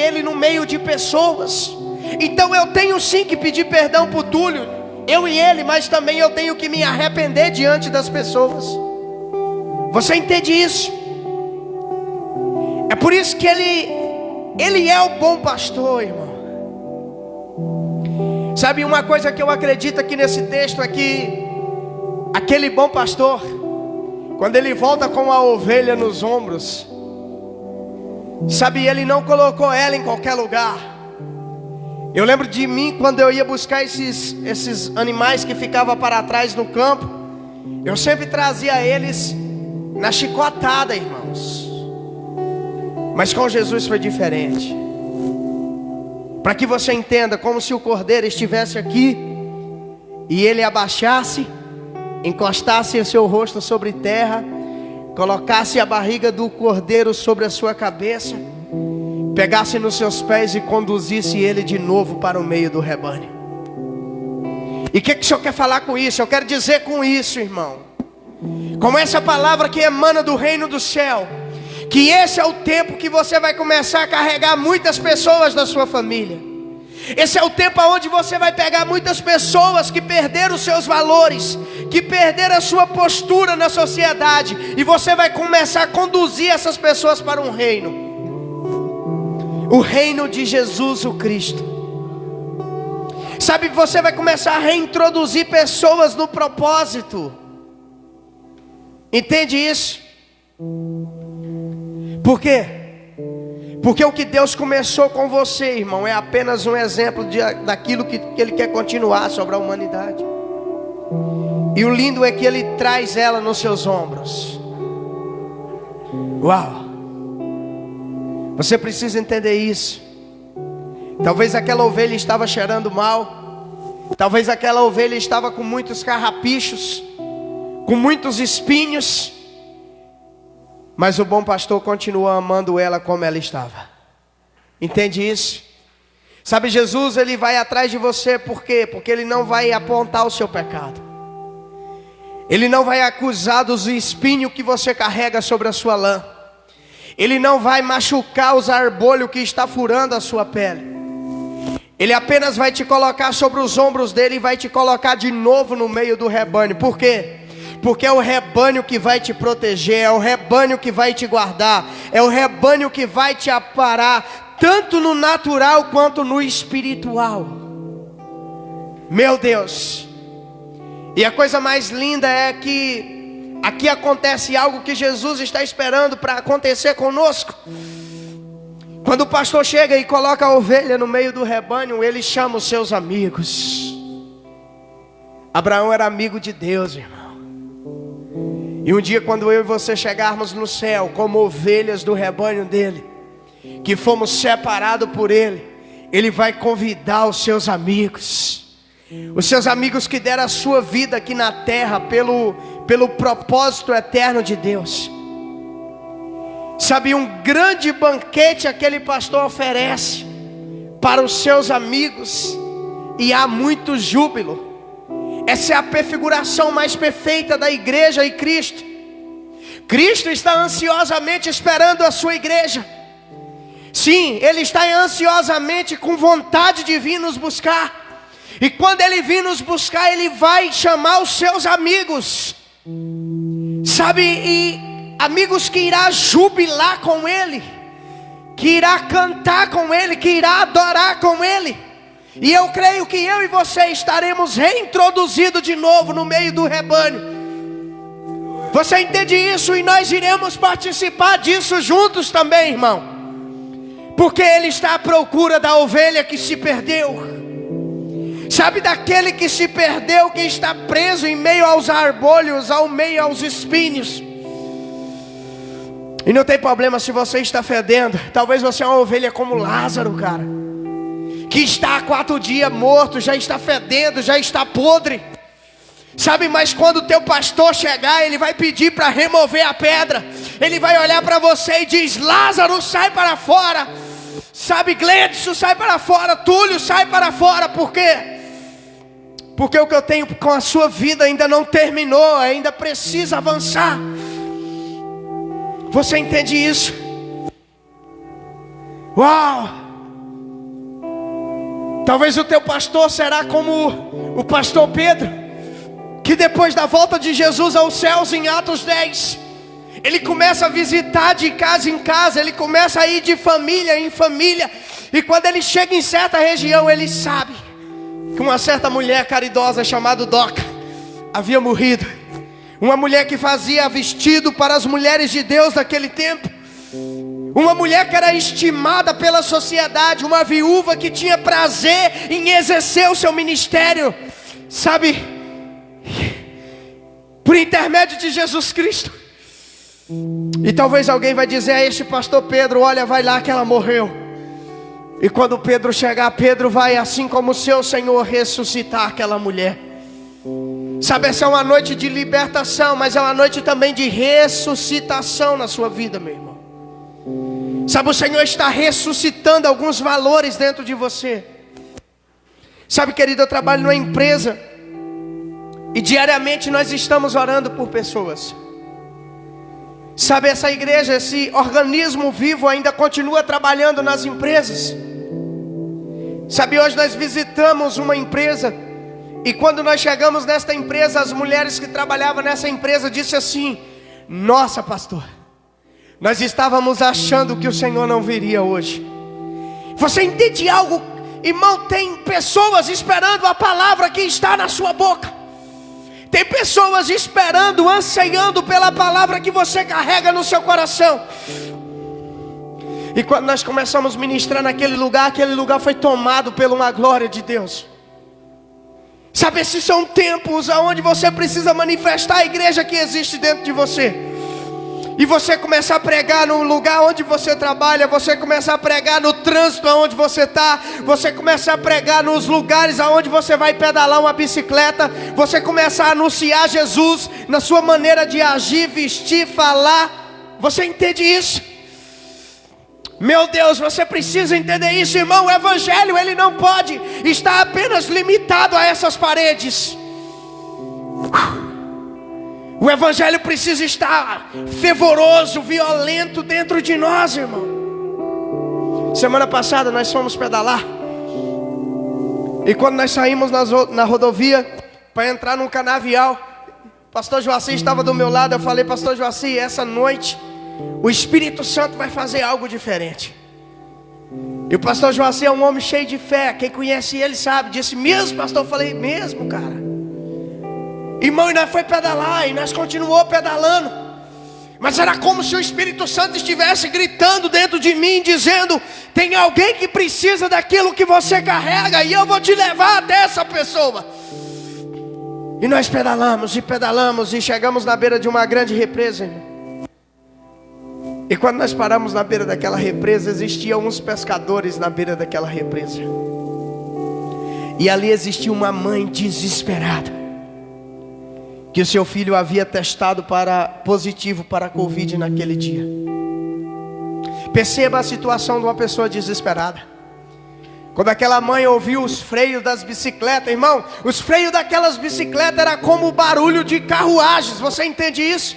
ele no meio de pessoas. Então eu tenho sim que pedir perdão para o Túlio, eu e ele, mas também eu tenho que me arrepender diante das pessoas. Você entende isso? É por isso que ele é o bom pastor, irmão. Sabe, uma coisa que eu acredito aqui nesse texto é que aquele bom pastor, quando ele volta com a ovelha nos ombros, sabe, ele não colocou ela em qualquer lugar. Eu lembro de mim quando eu ia buscar esses animais que ficavam para trás no campo. Eu sempre trazia eles na chicotada, irmãos. Mas com Jesus foi diferente. Para que você entenda, como se o cordeiro estivesse aqui e ele abaixasse, encostasse o seu rosto sobre terra, colocasse a barriga do cordeiro sobre a sua cabeça, pegasse nos seus pés e conduzisse ele de novo para o meio do rebanho. E o que o Senhor quer falar com isso? Eu quero dizer com isso, irmão, como essa palavra que emana do reino do céu, que esse é o tempo que você vai começar a carregar muitas pessoas da sua família. Esse é o tempo onde você vai pegar muitas pessoas que perderam os seus valores, que perderam a sua postura na sociedade, e você vai começar a conduzir essas pessoas para um reino, o reino de Jesus o Cristo. Sabe, você vai começar a reintroduzir pessoas no propósito. Entende isso? Por quê? Porque o que Deus começou com você, irmão, é apenas um exemplo daquilo que Ele quer continuar sobre a humanidade. E o lindo é que Ele traz ela nos seus ombros. Uau! Você precisa entender isso. Talvez aquela ovelha estava cheirando mal. Talvez aquela ovelha estava com muitos carrapichos, com muitos espinhos. Mas o bom pastor continua amando ela como ela estava. Entende isso? Sabe, Jesus, Ele vai atrás de você. Por quê? Porque Ele não vai apontar o seu pecado. Ele não vai acusar dos espinhos que você carrega sobre a sua lã. Ele não vai machucar os arbolhos que está furando a sua pele. Ele apenas vai te colocar sobre os ombros dele e vai te colocar de novo no meio do rebanho. Por quê? Porque é o rebanho que vai te proteger, é o rebanho que vai te guardar, é o rebanho que vai te aparar, tanto no natural quanto no espiritual. Meu Deus! E a coisa mais linda é que aqui acontece algo que Jesus está esperando para acontecer conosco. Quando o pastor chega e coloca a ovelha no meio do rebanho, ele chama os seus amigos. Abraão era amigo de Deus, irmão. E um dia, quando eu e você chegarmos no céu como ovelhas do rebanho dele, que fomos separados por ele, ele vai convidar os seus amigos que deram a sua vida aqui na terra pelo propósito eterno de Deus. Sabe, um grande banquete aquele pastor oferece para os seus amigos, e há muito júbilo. Essa é a prefiguração mais perfeita da igreja e Cristo. Cristo está ansiosamente esperando a sua igreja. Sim, Ele está ansiosamente com vontade de vir nos buscar. E quando Ele vir nos buscar, Ele vai chamar os seus amigos. Sabe, e amigos que irá jubilar com Ele, que irá cantar com Ele, que irá adorar com Ele. E eu creio que eu e você estaremos reintroduzidos de novo no meio do rebanho. Você entende isso? E nós iremos participar disso juntos também, irmão. Porque Ele está à procura da ovelha que se perdeu. Sabe, daquele que se perdeu, que está preso em meio aos arbolhos, ao meio aos espinhos. E não tem problema se você está fedendo. Talvez você é uma ovelha como Lázaro, cara, que está há 4 dias morto, já está fedendo, já está podre. Sabe, mas quando o teu pastor chegar, ele vai pedir para remover a pedra. Ele vai olhar para você e diz: Lázaro, sai para fora. Sabe, Gledson, sai para fora. Túlio, sai para fora. Por quê? Porque o que eu tenho com a sua vida ainda não terminou, ainda precisa avançar. Você entende isso? Uau! Talvez o teu pastor será como o pastor Pedro, que depois da volta de Jesus aos céus em Atos 10, ele começa a visitar de casa em casa, ele começa a ir de família em família. E quando ele chega em certa região, ele sabe que uma certa mulher caridosa chamada Doca havia morrido. Uma mulher que fazia vestido para as mulheres de Deus daquele tempo. Uma mulher que era estimada pela sociedade. Uma viúva que tinha prazer em exercer o seu ministério. Sabe, por intermédio de Jesus Cristo. E talvez alguém vai dizer a este pastor Pedro: olha, vai lá que ela morreu. E quando Pedro chegar, Pedro vai, assim como o seu Senhor, ressuscitar aquela mulher. Sabe, essa é uma noite de libertação, mas é uma noite também de ressuscitação na sua vida, meu irmão. Sabe, o Senhor está ressuscitando alguns valores dentro de você. Sabe, querido, eu trabalho numa empresa e diariamente nós estamos orando por pessoas. Sabe, essa igreja, esse organismo vivo ainda continua trabalhando nas empresas. Sabe, hoje nós visitamos uma empresa. E quando nós chegamos nesta empresa, as mulheres que trabalhavam nessa empresa disseram assim: nossa, pastor, nós estávamos achando que o Senhor não viria hoje. Você entende algo, Irmão, tem pessoas esperando a palavra que está na sua boca. Tem pessoas esperando, ansiando pela palavra que você carrega no seu coração. E quando nós começamos a ministrar naquele lugar, aquele lugar foi tomado por uma glória de Deus. Sabe, esses são tempos onde você precisa manifestar a igreja que existe dentro de você. E você começar a pregar no lugar onde você trabalha, você começar a pregar no trânsito onde você está, você começar a pregar nos lugares onde você vai pedalar uma bicicleta, você começar a anunciar Jesus na sua maneira de agir, vestir, falar. Você entende isso? Meu Deus, você precisa entender isso, irmão. O evangelho, ele não pode estar apenas limitado a essas paredes. O evangelho precisa estar fervoroso, violento dentro de nós, irmão. Semana passada nós fomos pedalar. E quando nós saímos na rodovia para entrar num canavial, o pastor Joaci estava do meu lado. Eu falei: pastor Joaci, essa noite o Espírito Santo vai fazer algo diferente. E o pastor Joaci é um homem cheio de fé. Quem conhece ele sabe. Disse: mesmo, pastor? Eu falei: mesmo, cara. Irmão, e nós foi pedalar, e nós continuou pedalando. Mas era como se o Espírito Santo estivesse gritando dentro de mim, dizendo: tem alguém que precisa daquilo que você carrega, e eu vou te levar até essa pessoa. E nós pedalamos e pedalamos, e chegamos na beira de uma grande represa, irmão. E quando nós paramos na beira daquela represa, existiam uns pescadores na beira daquela represa. E ali existia uma mãe desesperada, que o seu filho havia testado positivo para a Covid naquele dia. Perceba a situação de uma pessoa desesperada. Quando aquela mãe ouviu os freios das bicicletas, irmão, os freios daquelas bicicletas era como o barulho de carruagens. Você entende isso?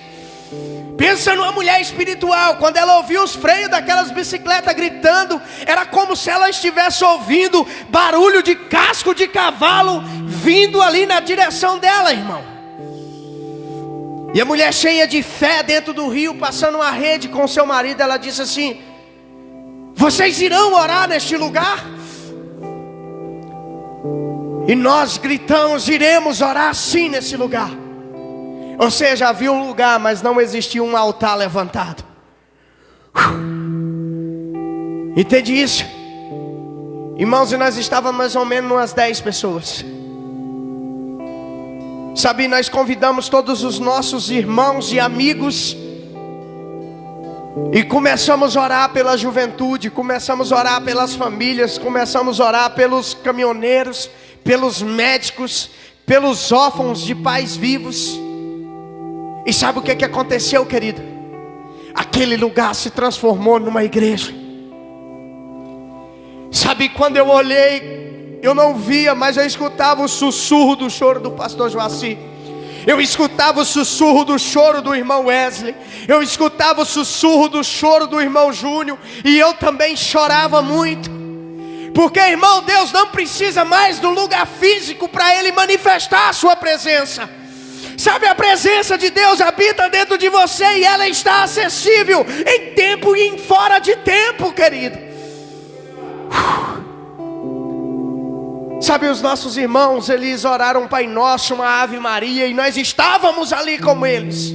Pensa numa mulher espiritual. Quando ela ouviu os freios daquelas bicicletas gritando, era como se ela estivesse ouvindo barulho de casco de cavalo vindo ali na direção dela, irmão. E a mulher, cheia de fé, dentro do rio, passando uma rede com seu marido, ela disse assim: vocês irão orar neste lugar? E nós gritamos: iremos orar sim nesse lugar. Ou seja, havia um lugar, mas não existia um altar levantado. Entende isso? Irmãos, e nós estávamos mais ou menos umas 10 pessoas. Sabe, nós convidamos todos os nossos irmãos e amigos, e começamos a orar pela juventude, começamos a orar pelas famílias, começamos a orar pelos caminhoneiros, pelos médicos, pelos órfãos de pais vivos. E sabe o que aconteceu, querido? Aquele lugar se transformou numa igreja. Sabe, quando eu olhei, eu não via, mas eu escutava o sussurro do choro do pastor Joaci. Eu escutava o sussurro do choro do irmão Wesley. Eu escutava o sussurro do choro do irmão Júnior. E eu também chorava muito. Porque, irmão, Deus não precisa mais do lugar físico para Ele manifestar a sua presença. Sabe, a presença de Deus habita dentro de você, e ela está acessível em tempo e em fora de tempo, querido. Sabe, os nossos irmãos, eles oraram um Pai Nosso, uma Ave Maria, e nós estávamos ali com eles.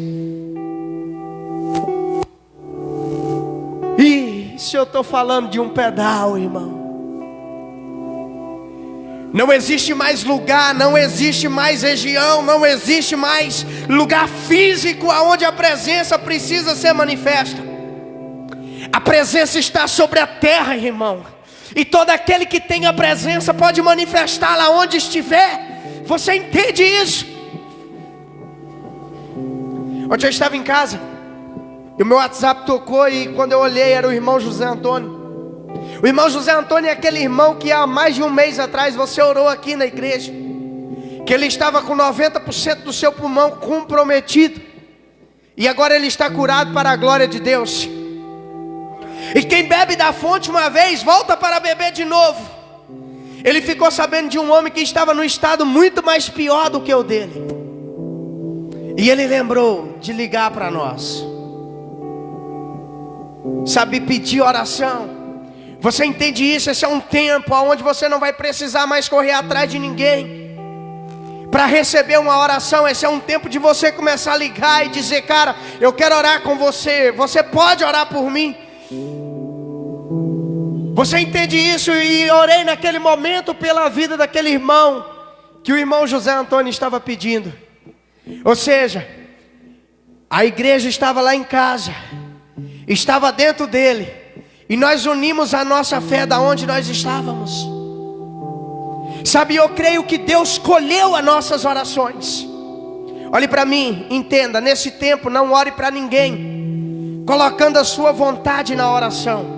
E se eu estou falando de um pedal, irmão, não existe mais lugar, não existe mais região, não existe mais lugar físico onde a presença precisa ser manifesta. A presença está sobre a terra, irmão. E todo aquele que tem a presença pode manifestá-la onde estiver. Você entende isso? Ontem eu estava em casa, e o meu WhatsApp tocou, e quando eu olhei era o irmão José Antônio. O irmão José Antônio é aquele irmão que há mais de um mês atrás você orou aqui na igreja, que ele estava com 90% do seu pulmão comprometido, e agora ele está curado para a glória de Deus. E quem bebe da fonte uma vez, volta para beber de novo. Ele ficou sabendo de um homem que estava num estado muito mais pior do que o dele, e ele lembrou de ligar para nós. Sabe, pedir oração. Você entende isso? Esse é um tempo onde você não vai precisar mais correr atrás de ninguém para receber uma oração. Esse é um tempo de você começar a ligar e dizer: cara, eu quero orar com você, você pode orar por mim. Você entende isso? E orei naquele momento pela vida daquele irmão, que o irmão José Antônio estava pedindo. Ou seja, a igreja estava lá em casa, estava dentro dele, e nós unimos a nossa fé da onde nós estávamos. Sabe, eu creio que Deus colheu as nossas orações. Olhe para mim, entenda, nesse tempo não ore para ninguém, colocando a sua vontade na oração.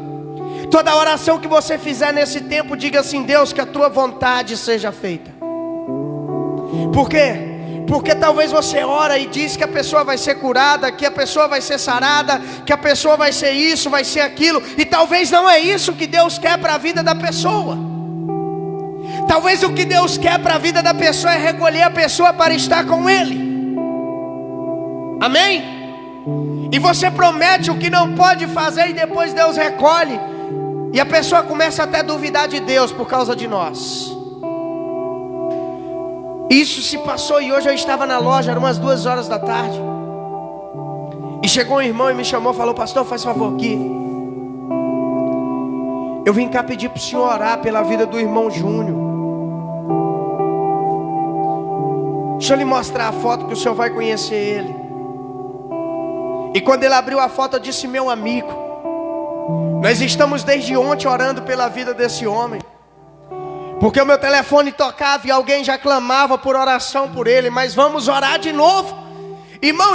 Toda oração que você fizer nesse tempo, diga assim: Deus, que a tua vontade seja feita. Por quê? Porque talvez você ora e diz que a pessoa vai ser curada, que a pessoa vai ser sarada, que a pessoa vai ser isso, vai ser aquilo, e talvez não é isso que Deus quer para a vida da pessoa. Talvez o que Deus quer para a vida da pessoa é recolher a pessoa para estar com Ele. Amém? E você promete o que não pode fazer e depois Deus recolhe, e a pessoa começa até a duvidar de Deus por causa de nós. Isso se passou, e hoje eu estava na loja, eram umas 2 horas da tarde, e chegou um irmão e me chamou, falou: pastor, faz favor aqui, eu vim cá pedir para o senhor orar pela vida do irmão Júnior. Deixa eu lhe mostrar a foto que o senhor vai conhecer ele. E quando ele abriu a foto, eu disse: meu amigo, nós estamos desde ontem orando pela vida desse homem, porque o meu telefone tocava e alguém já clamava por oração por ele, mas vamos orar de novo. Irmão,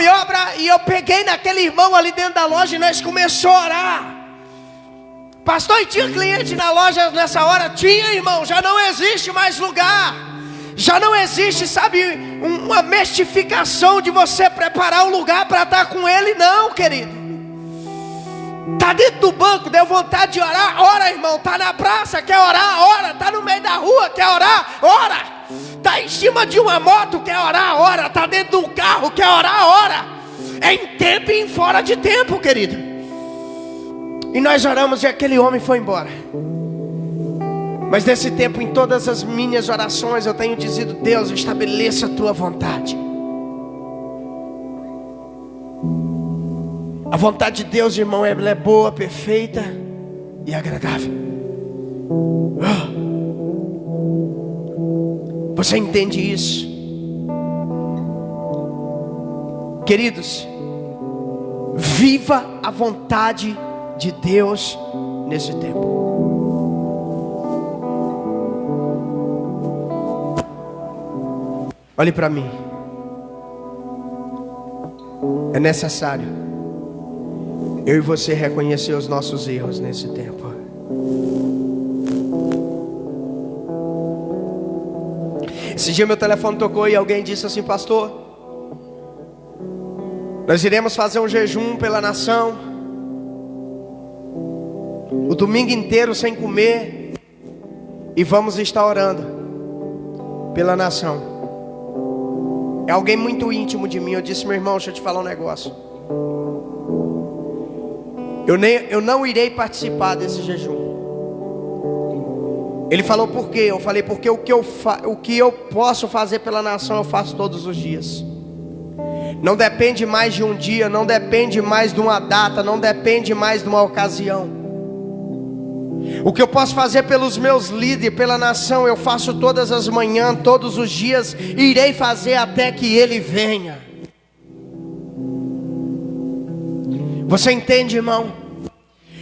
e eu peguei naquele irmão ali dentro da loja e nós começamos a orar. Pastor, e tinha cliente na loja nessa hora? Tinha, irmão, já não existe mais lugar. Já não existe, sabe, uma mistificação de você preparar um lugar para estar com ele, não, querido. Está dentro do banco, deu vontade de orar, ora, irmão. Está na praça, quer orar, ora. Está no meio da rua, quer orar, ora. Está em cima de uma moto, quer orar, ora. Está dentro de um carro, quer orar, ora. É em tempo e em fora de tempo, querido. E nós oramos e aquele homem foi embora. Mas nesse tempo, em todas as minhas orações, eu tenho dizido: Deus, estabeleça a tua vontade. A vontade de Deus, irmão, ela é boa, perfeita e agradável. Você entende isso? Queridos, viva a vontade de Deus nesse tempo. Olhe para mim. É necessário eu e você reconhecer os nossos erros nesse tempo. Esse dia meu telefone tocou e alguém disse assim: pastor, nós iremos fazer um jejum pela nação, o domingo inteiro sem comer, e vamos estar orando pela nação. É alguém muito íntimo de mim. Eu disse: meu irmão, deixa eu te falar um negócio. Eu não irei participar desse jejum. Ele falou: por quê? Eu falei: porque o que eu posso fazer pela nação eu faço todos os dias. Não depende mais de um dia, não depende mais de uma data, não depende mais de uma ocasião. O que eu posso fazer pelos meus líderes, pela nação, eu faço todas as manhãs, todos os dias, e irei fazer até que ele venha. Você entende, irmão?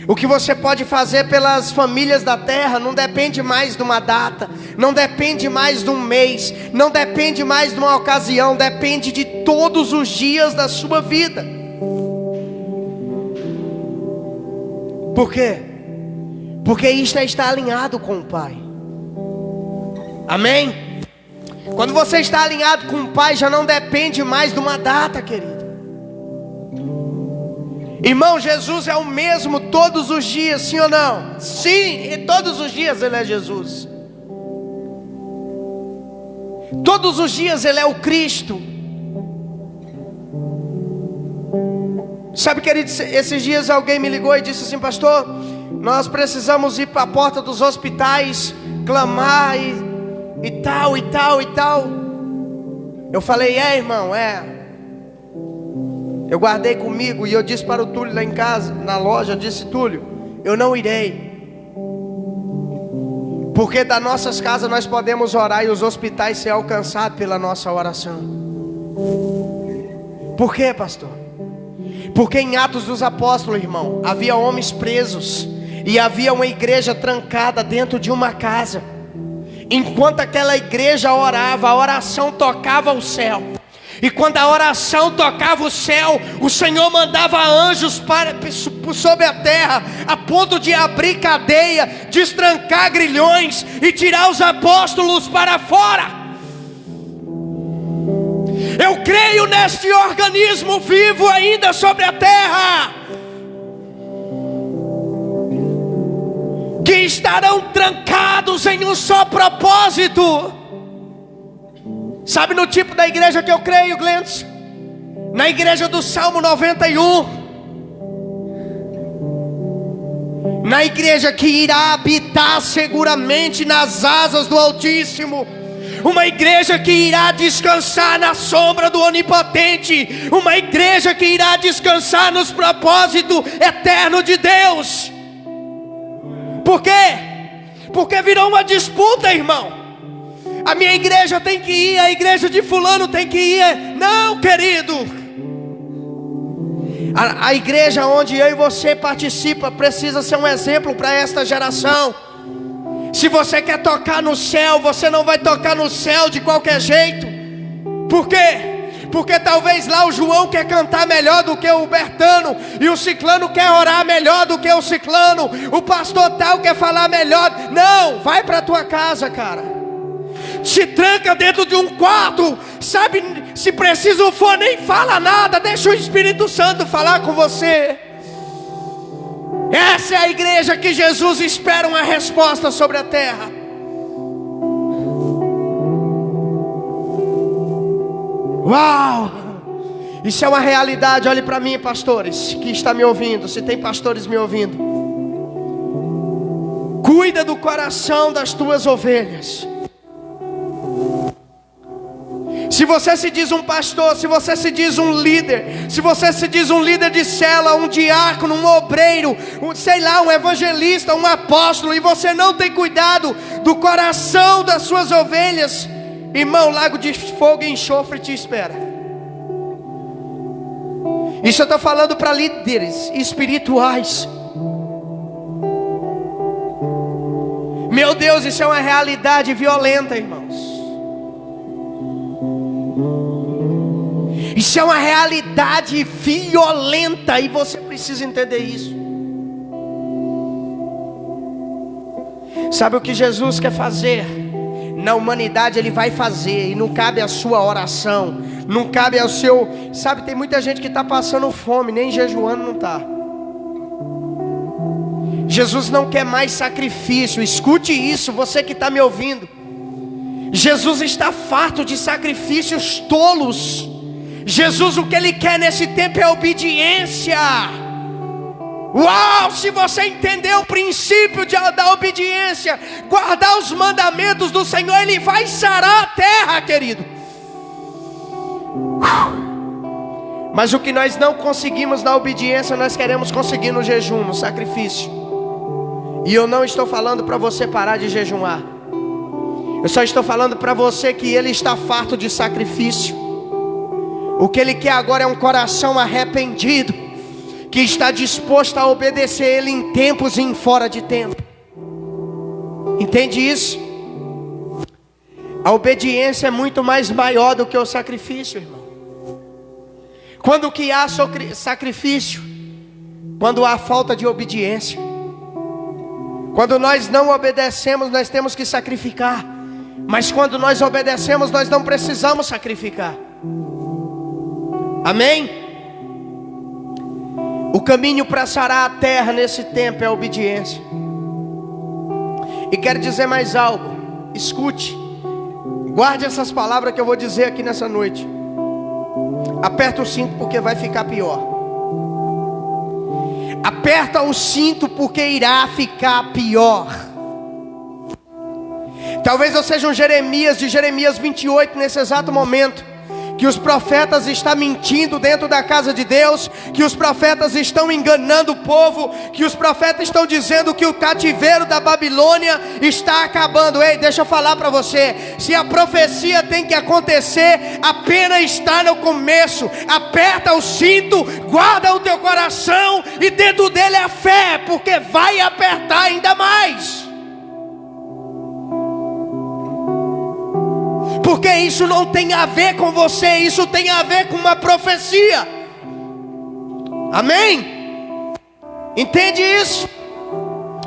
O que você pode fazer pelas famílias da terra não depende mais de uma data, não depende mais de um mês, não depende mais de uma ocasião, depende de todos os dias da sua vida. Por quê? Porque isto está alinhado com o Pai. Amém? Quando você está alinhado com o Pai, já não depende mais de uma data, querido. Irmão, Jesus é o mesmo todos os dias, sim ou não? Sim, e todos os dias Ele é Jesus. Todos os dias Ele é o Cristo. Sabe, querido, esses dias alguém me ligou e disse assim: pastor, nós precisamos ir para a porta dos hospitais, clamar e tal. Eu falei, irmão, eu guardei comigo e eu disse para o Túlio lá em casa, na loja, eu disse, Túlio, eu não irei. Porque das nossas casas nós podemos orar e os hospitais ser alcançados pela nossa oração. Por quê, pastor? Porque em Atos dos Apóstolos, irmão, havia homens presos e havia uma igreja trancada dentro de uma casa. Enquanto aquela igreja orava, a oração tocava o céu. E quando a oração tocava o céu, o Senhor mandava anjos sobre a terra, a ponto de abrir cadeia, destrancar grilhões e tirar os apóstolos para fora. Eu creio neste organismo vivo ainda sobre a terra, que estarão trancados em um só propósito. Sabe no tipo da igreja que eu creio, Glentes? Na igreja do Salmo 91. Na igreja que irá habitar seguramente nas asas do Altíssimo. Uma igreja que irá descansar na sombra do Onipotente. Uma igreja que irá descansar nos propósitos eternos de Deus. Por quê? Porque virou uma disputa, irmão. A minha igreja tem que ir, a igreja de fulano tem que ir. Não, querido. A igreja onde eu e você participa precisa ser um exemplo para esta geração. Se você quer tocar no céu, você não vai tocar no céu de qualquer jeito. Por quê? Porque talvez lá o João quer cantar melhor do que o Bertano, e o ciclano quer orar melhor do que o ciclano, o pastor tal quer falar melhor. Não, vai para a tua casa, cara. Se tranca dentro de um quarto, sabe, se preciso for, nem fala nada, deixa o Espírito Santo falar com você. Essa é a igreja que Jesus espera uma resposta sobre a terra. Uau! Isso é uma realidade. Olhe para mim, pastores que estão me ouvindo, se tem pastores me ouvindo. Cuida do coração das tuas ovelhas. Se você se diz um pastor, se você se diz um líder, se você se diz um líder de célula, um diácono, um obreiro, um evangelista, um apóstolo, e você não tem cuidado do coração das suas ovelhas, irmão, lago de fogo e enxofre te espera. Isso eu estou falando para líderes espirituais. Meu Deus, isso é uma realidade violenta, irmãos. Isso é uma realidade violenta e você precisa entender isso. Sabe o que Jesus quer fazer? Na humanidade Ele vai fazer, e não cabe a sua oração, não cabe ao seu... Sabe, tem muita gente que está passando fome, nem jejuando não está. Jesus não quer mais sacrifício. Escute isso, você que está me ouvindo. Jesus está farto de sacrifícios tolos. Jesus, o que Ele quer nesse tempo é obediência. Uau, se você entender o princípio da obediência, guardar os mandamentos do Senhor, Ele vai sarar a terra, querido. Mas o que nós não conseguimos na obediência, nós queremos conseguir no jejum, no sacrifício. E eu não estou falando para você parar de jejuar. Eu só estou falando para você que Ele está farto de sacrifício. O que Ele quer agora é um coração arrependido, que está disposto a obedecer Ele em tempos e em fora de tempo. Entende isso? A obediência é muito mais maior do que o sacrifício, irmão. Quando que há sacrifício? Quando há falta de obediência. Quando nós não obedecemos, nós temos que sacrificar. Mas quando nós obedecemos, nós não precisamos sacrificar. Amém? O caminho para sarar a terra nesse tempo é a obediência. E quero dizer mais algo. Escute. Guarde essas palavras que eu vou dizer aqui nessa noite. Aperta o cinto porque vai ficar pior. Aperta o cinto porque irá ficar pior. Talvez eu seja um Jeremias de Jeremias 28 nesse exato momento, que os profetas estão mentindo dentro da casa de Deus, que os profetas estão enganando o povo, que os profetas estão dizendo que o cativeiro da Babilônia está acabando. Ei, deixa eu falar para você, se a profecia tem que acontecer, a pena está no começo. Aperta o cinto, guarda o teu coração, e dentro dele a fé, porque vai apertar ainda mais. Porque isso não tem a ver com você, isso tem a ver com uma profecia. Amém? Entende isso?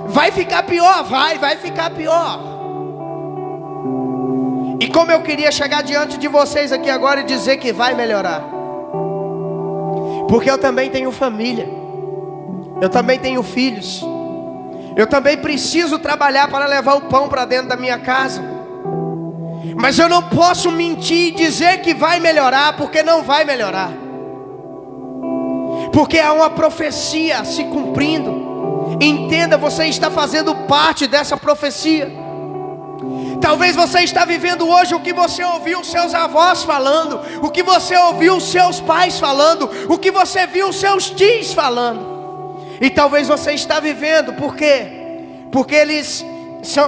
Vai ficar pior, vai ficar pior. E como eu queria chegar diante de vocês aqui agora e dizer que vai melhorar, porque eu também tenho família, eu também tenho filhos, eu também preciso trabalhar para levar o pão para dentro da minha casa. Mas eu não posso mentir e dizer que vai melhorar, porque não vai melhorar. Porque há uma profecia se cumprindo. Entenda, você está fazendo parte dessa profecia. Talvez você está vivendo hoje o que você ouviu seus avós falando, o que você ouviu seus pais falando, o que você viu seus tios falando. E talvez você está vivendo, por quê? Porque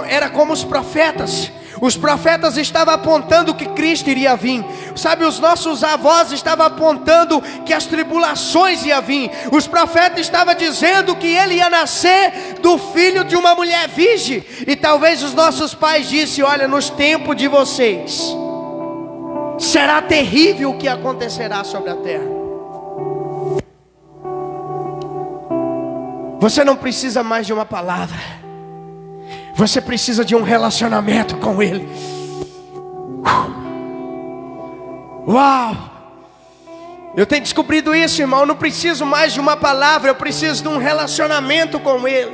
era como os profetas. Os profetas estavam apontando que Cristo iria vir. Sabe, os nossos avós estavam apontando que as tribulações iam vir. Os profetas estavam dizendo que ele ia nascer do filho de uma mulher virgem. E talvez os nossos pais dissem: olha, nos tempos de vocês será terrível o que acontecerá sobre a terra. Você não precisa mais de uma palavra, você precisa de um relacionamento com Ele. Uau! Eu tenho descobrido isso, irmão. Eu não preciso mais de uma palavra, eu preciso de um relacionamento com Ele.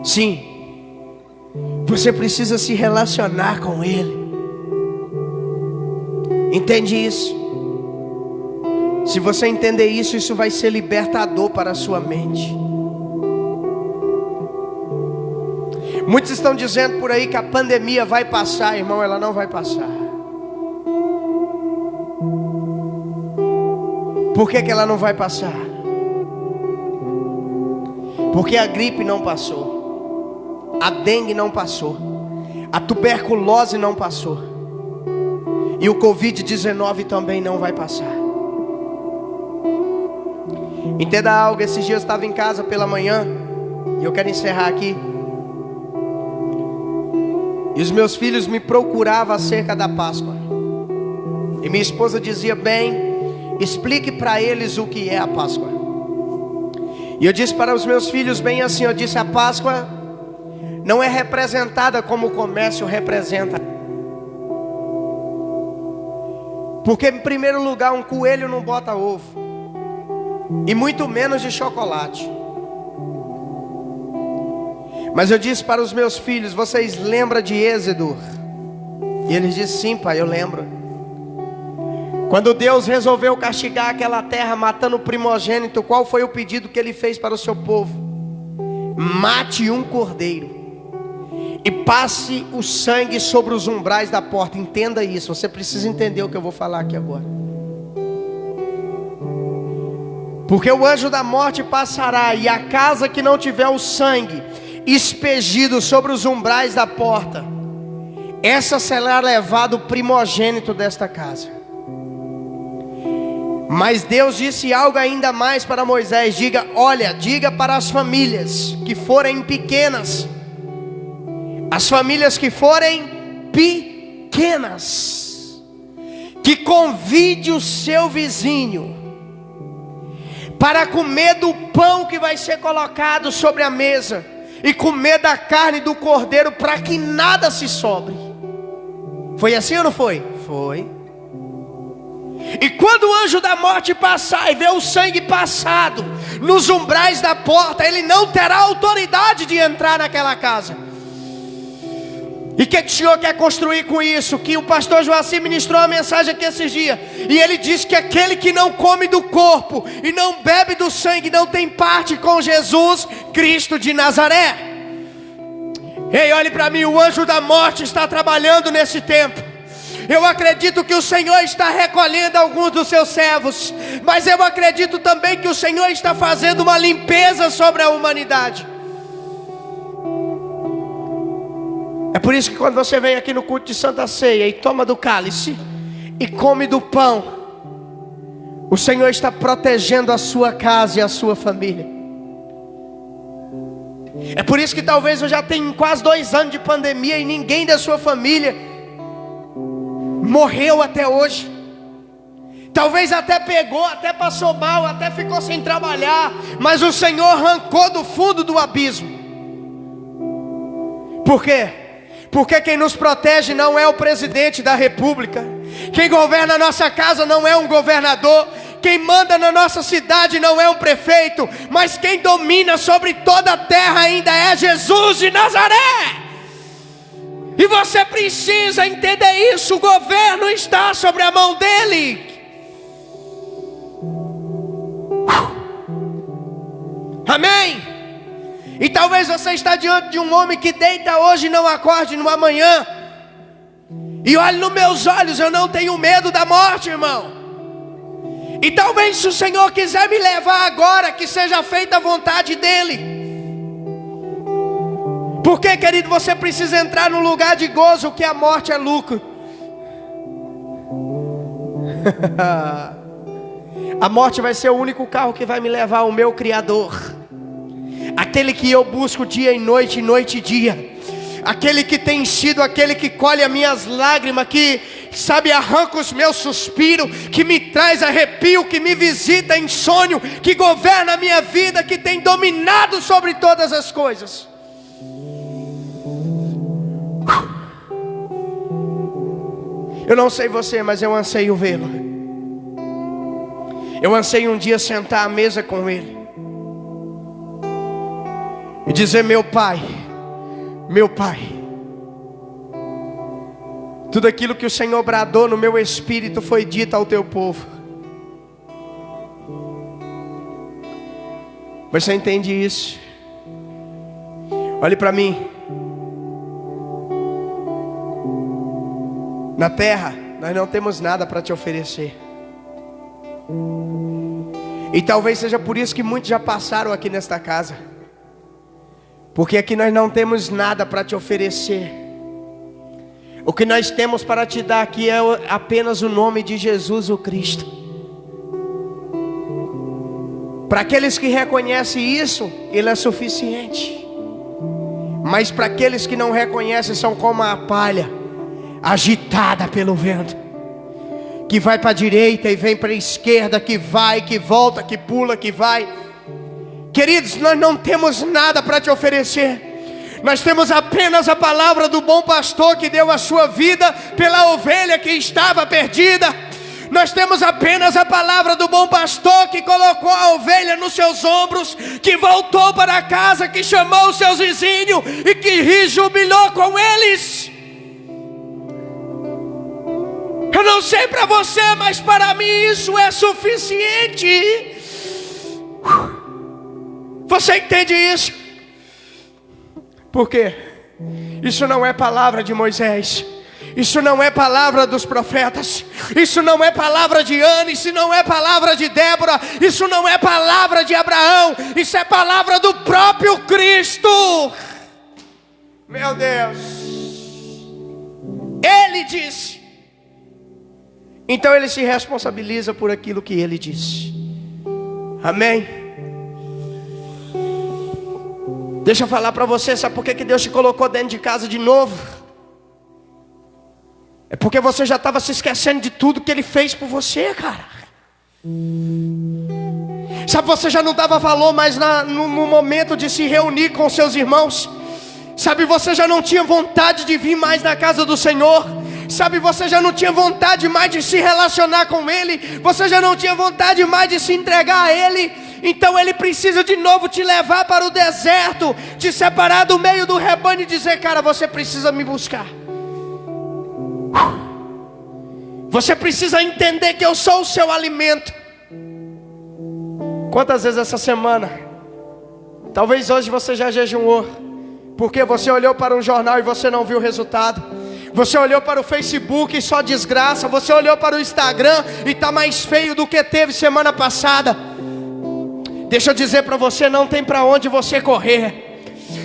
Sim, você precisa se relacionar com Ele. Entende isso? Se você entender isso, isso vai ser libertador para a sua mente. Muitos estão dizendo por aí que a pandemia vai passar. Irmão, ela não vai passar. Por que ela não vai passar? Porque a gripe não passou, a dengue não passou, a tuberculose não passou, e o Covid-19 também não vai passar. Entenda algo, esses dias eu estava em casa pela manhã, e eu quero encerrar aqui. E os meus filhos me procuravam acerca da Páscoa. E minha esposa dizia: bem, explique para eles o que é a Páscoa. E eu disse para os meus filhos bem assim, eu disse: a Páscoa não é representada como o comércio representa. Porque em primeiro lugar, um coelho não bota ovo, e muito menos de chocolate. Mas eu disse para os meus filhos: vocês lembram de Êxodo? E eles disseram: sim, pai, eu lembro. Quando Deus resolveu castigar aquela terra matando o primogênito, qual foi o pedido que Ele fez para o seu povo? Mate um cordeiro e passe o sangue sobre os umbrais da porta. Entenda isso, você precisa entender o que eu vou falar aqui agora. Porque o anjo da morte passará, e a casa que não tiver o sangue expedido sobre os umbrais da porta, essa será levado o primogênito desta casa. Mas Deus disse algo ainda mais para Moisés: diga para as famílias que forem pequenas, as famílias que forem pequenas, que convide o seu vizinho para comer do pão que vai ser colocado sobre a mesa, e comer da carne do cordeiro, para que nada se sobre. Foi assim ou não foi? Foi. E quando o anjo da morte passar e ver o sangue passado nos umbrais da porta, ele não terá autoridade de entrar naquela casa. E o que o Senhor quer construir com isso? Que o pastor Joacir ministrou uma mensagem aqui esses dias, e ele disse que aquele que não come do corpo e não bebe do sangue não tem parte com Jesus Cristo de Nazaré. Ei, olhe para mim, o anjo da morte está trabalhando nesse tempo. Eu acredito que o Senhor está recolhendo alguns dos seus servos, mas eu acredito também que o Senhor está fazendo uma limpeza sobre a humanidade. É por isso que quando você vem aqui no culto de Santa Ceia e toma do cálice e come do pão, o Senhor está protegendo a sua casa e a sua família. É por isso que talvez eu já tenha quase 2 anos de pandemia e ninguém da sua família morreu até hoje. Talvez até pegou, até passou mal, até ficou sem trabalhar, mas o Senhor arrancou do fundo do abismo. Por quê? Porque quem nos protege não é o presidente da república. Quem governa a nossa casa não é um governador. Quem manda na nossa cidade não é um prefeito. Mas quem domina sobre toda a terra ainda é Jesus de Nazaré. E você precisa entender isso. O governo está sobre a mão dele. Amém? E talvez você está diante de um homem que deita hoje e não acorde no amanhã. E olhe nos meus olhos, eu não tenho medo da morte, irmão. E talvez se o Senhor quiser me levar agora, que seja feita a vontade dEle. Porque, querido, você precisa entrar no lugar de gozo, que a morte é lucro. A morte vai ser o único carro que vai me levar ao meu Criador. Aquele que eu busco dia e noite e dia. Aquele que tem sido aquele que colhe as minhas lágrimas, que, sabe, arranca os meus suspiros, que me traz arrepio, que me visita em sonho, que governa a minha vida, que tem dominado sobre todas as coisas. Eu não sei você, mas eu anseio vê-lo. Eu anseio um dia sentar à mesa com Ele e dizer: meu Pai, tudo aquilo que o Senhor bradou no meu espírito foi dito ao teu povo. Você entende isso? Olhe para mim. Na terra nós não temos nada para te oferecer. E talvez seja por isso que muitos já passaram aqui nesta casa. Porque aqui nós não temos nada para te oferecer. O que nós temos para te dar aqui é apenas o nome de Jesus o Cristo. Para aqueles que reconhecem isso, Ele é suficiente. Mas para aqueles que não reconhecem, são como a palha agitada pelo vento, que vai para a direita e vem para a esquerda, que vai, que volta, que pula, que vai. Queridos, nós não temos nada para te oferecer. Nós temos apenas a palavra do bom pastor que deu a sua vida pela ovelha que estava perdida. Nós temos apenas a palavra do bom pastor que colocou a ovelha nos seus ombros, que voltou para casa, que chamou os seus vizinhos e que jubilou com eles. Eu não sei para você, mas para mim isso é suficiente. Você entende isso? Por quê? Isso não é palavra de Moisés. Isso não é palavra dos profetas. Isso não é palavra de Ana. Isso não é palavra de Débora. Isso não é palavra de Abraão. Isso é palavra do próprio Cristo. Meu Deus. Ele disse. Então ele se responsabiliza por aquilo que ele disse. Amém? Deixa eu falar para você, sabe por que Deus te colocou dentro de casa de novo? É porque você já estava se esquecendo de tudo que Ele fez por você, cara. Sabe, você já não dava valor mais no momento de se reunir com seus irmãos. Sabe, você já não tinha vontade de vir mais na casa do Senhor. Sabe, você já não tinha vontade mais de se relacionar com Ele. Você já não tinha vontade mais de se entregar a Ele. Então Ele precisa de novo te levar para o deserto, te separar do meio do rebanho e dizer: cara, você precisa me buscar. Você precisa entender que eu sou o seu alimento. Quantas vezes essa semana, talvez hoje você já jejuou, porque você olhou para um jornal e você não viu o resultado. Você olhou para o Facebook e só desgraça. Você olhou para o Instagram e está mais feio do que teve semana passada. Deixa eu dizer para você, não tem para onde você correr.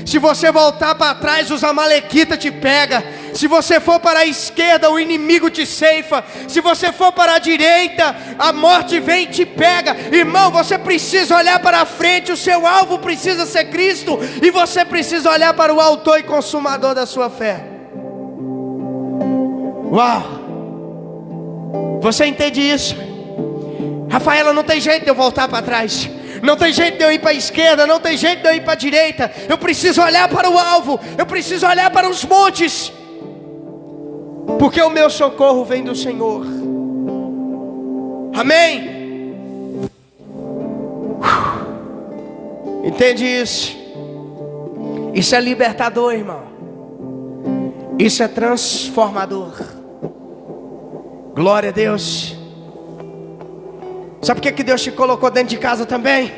Se você voltar para trás, os amalequitas te pegam. Se você for para a esquerda, o inimigo te ceifa. Se você for para a direita, a morte vem e te pega. Irmão, você precisa olhar para a frente. O seu alvo precisa ser Cristo. E você precisa olhar para o autor e consumador da sua fé. Uau! Você entende isso? Rafaela, não tem jeito de eu voltar para trás. Não tem jeito de eu ir para a esquerda. Não tem jeito de eu ir para a direita. Eu preciso olhar para o alvo. Eu preciso olhar para os montes. Porque o meu socorro vem do Senhor. Amém? Entende isso? Isso é libertador, irmão. Isso é transformador. Glória a Deus. Sabe por que Deus te colocou dentro de casa também?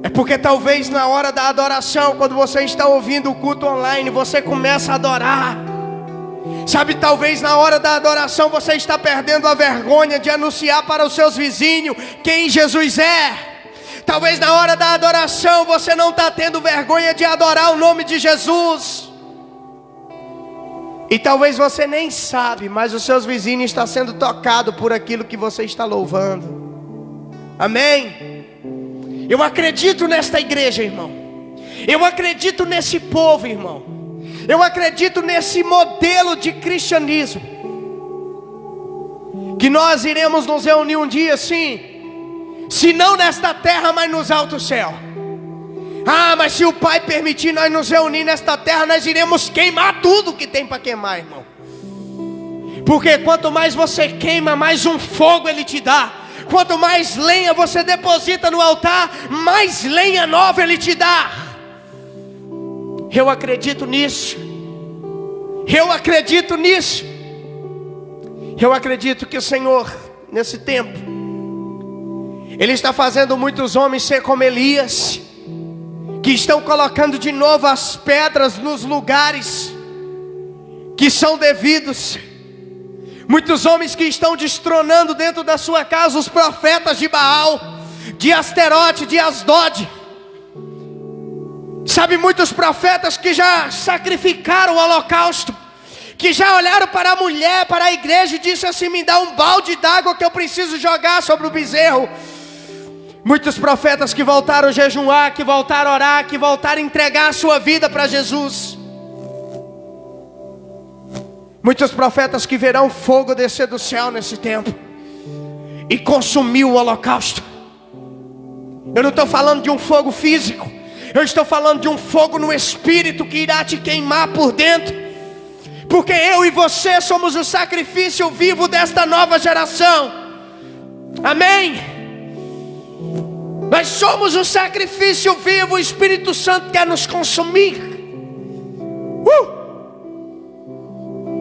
É porque talvez na hora da adoração, quando você está ouvindo o culto online, você começa a adorar. Sabe, talvez na hora da adoração você está perdendo a vergonha de anunciar para os seus vizinhos quem Jesus é. Talvez na hora da adoração você não está tendo vergonha de adorar o nome de Jesus. E talvez você nem sabe, mas os seus vizinhos estão sendo tocados por aquilo que você está louvando. Amém? Eu acredito nesta igreja, irmão. Eu acredito nesse povo, irmão. Eu acredito nesse modelo de cristianismo. Que nós iremos nos reunir um dia, sim. Se não nesta terra, mas nos altos céus. Ah, mas se o Pai permitir nós nos reunir nesta terra, nós iremos queimar tudo que tem para queimar, irmão. Porque quanto mais você queima, mais um fogo Ele te dá. Quanto mais lenha você deposita no altar, mais lenha nova Ele te dá. Eu acredito nisso. Eu acredito nisso. Eu acredito que o Senhor, nesse tempo, Ele está fazendo muitos homens ser como Elias, que estão colocando de novo as pedras nos lugares que são devidos. Muitos homens que estão destronando dentro da sua casa os profetas de Baal, de Asterote, de Asdod. Sabe, muitos profetas que já sacrificaram o holocausto, que já olharam para a mulher, para a igreja e disse assim: me dá um balde d'água que eu preciso jogar sobre o bezerro. Muitos profetas que voltaram a jejuar, que voltaram a orar, que voltaram a entregar a sua vida para Jesus. Muitos profetas que verão fogo descer do céu nesse tempo e consumir o holocausto. Eu não estou falando de um fogo físico, eu estou falando de um fogo no espírito que irá te queimar por dentro. Porque eu e você somos o sacrifício vivo desta nova geração. Amém? Nós somos o sacrifício vivo. O Espírito Santo quer nos consumir.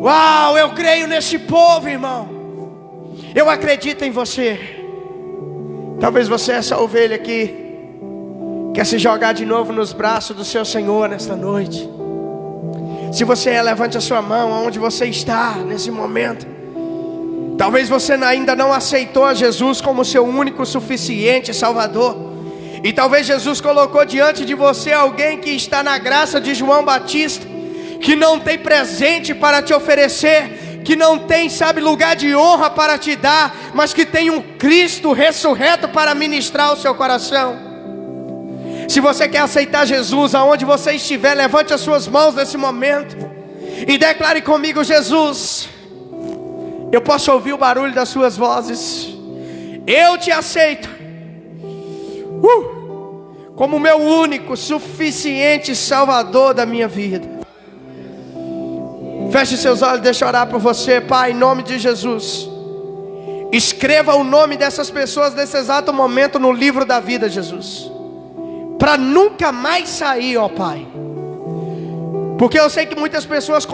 Uau, eu creio nesse povo, irmão. Eu acredito em você. Talvez você, essa ovelha aqui, quer se jogar de novo nos braços do seu Senhor nesta noite. Se você é, levante a sua mão aonde você está nesse momento. Talvez você ainda não aceitou a Jesus como seu único, suficiente Salvador. E talvez Jesus colocou diante de você alguém que está na graça de João Batista, que não tem presente para te oferecer, que não tem, sabe, lugar de honra para te dar, mas que tem um Cristo ressurreto para ministrar o seu coração. Se você quer aceitar Jesus, aonde você estiver, levante as suas mãos nesse momento e declare comigo: Jesus, eu posso ouvir o barulho das suas vozes. Eu te aceito como meu único, suficiente Salvador da minha vida. Feche seus olhos, deixa eu orar por você. Pai, em nome de Jesus, Escreva o nome dessas pessoas nesse exato momento no livro da vida, Jesus, para nunca mais sair, ó Pai. Porque eu sei que muitas pessoas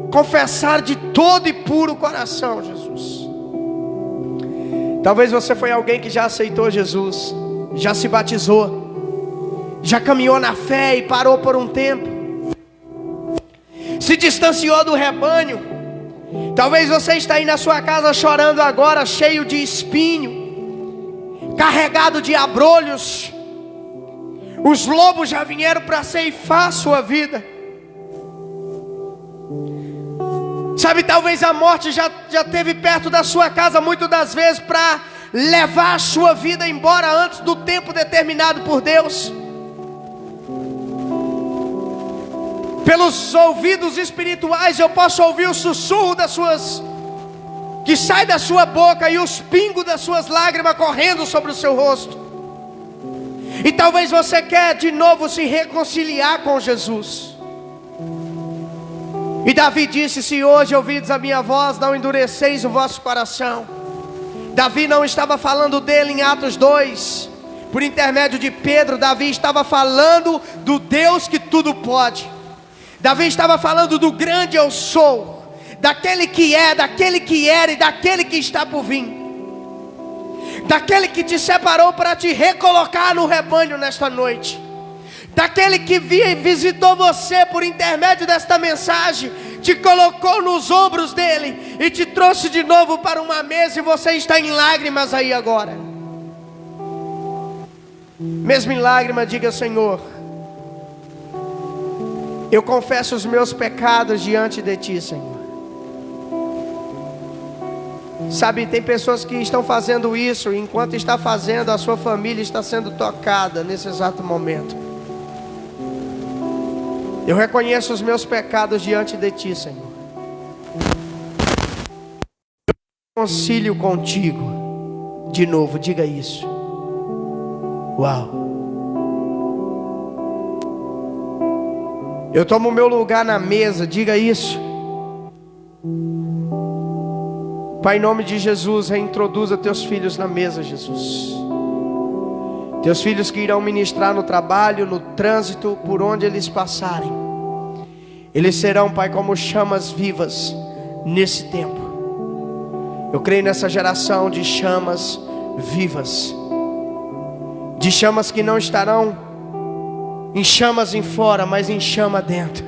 confessaram de todo e puro coração, Jesus. Talvez você foi alguém que já aceitou Jesus, já se batizou, já caminhou na fé e parou por um tempo, se distanciou do rebanho. Talvez você está aí na sua casa chorando agora, cheio de espinho, carregado de abrolhos. Os lobos já vieram para ceifar a sua vida. Sabe, talvez a morte já esteve perto da sua casa muitas das vezes para levar a sua vida embora antes do tempo determinado por Deus. Pelos ouvidos espirituais eu posso ouvir o sussurro que sai da sua boca e os pingos das suas lágrimas correndo sobre o seu rosto. E talvez você quer de novo se reconciliar com Jesus. E Davi disse: se hoje ouvides a minha voz, não endureceis o vosso coração. Davi não estava falando dele em Atos 2, por intermédio de Pedro. Davi estava falando do Deus que tudo pode. Davi estava falando do grande eu sou, daquele que é, daquele que era e daquele que está por vir, daquele que te separou para te recolocar no rebanho nesta noite, daquele que visitou você por intermédio desta mensagem, te colocou nos ombros dele e te trouxe de novo para uma mesa, e você está em lágrimas aí agora. Mesmo em lágrimas, diga: Senhor, eu confesso os meus pecados diante de Ti, Senhor. Sabe, tem pessoas que estão fazendo isso, e enquanto está fazendo, a sua família está sendo tocada nesse exato momento. Eu reconheço os meus pecados diante de Ti, Senhor. Eu reconcilio contigo. De novo, diga isso. Uau. Eu tomo o meu lugar na mesa, diga isso. Pai, em nome de Jesus, reintroduza teus filhos na mesa, Jesus. Teus filhos que irão ministrar no trabalho, no trânsito, por onde eles passarem. Eles serão, Pai, como chamas vivas nesse tempo. Eu creio nessa geração de chamas vivas, de chamas que não estarão em chamas em fora, mas em chama dentro.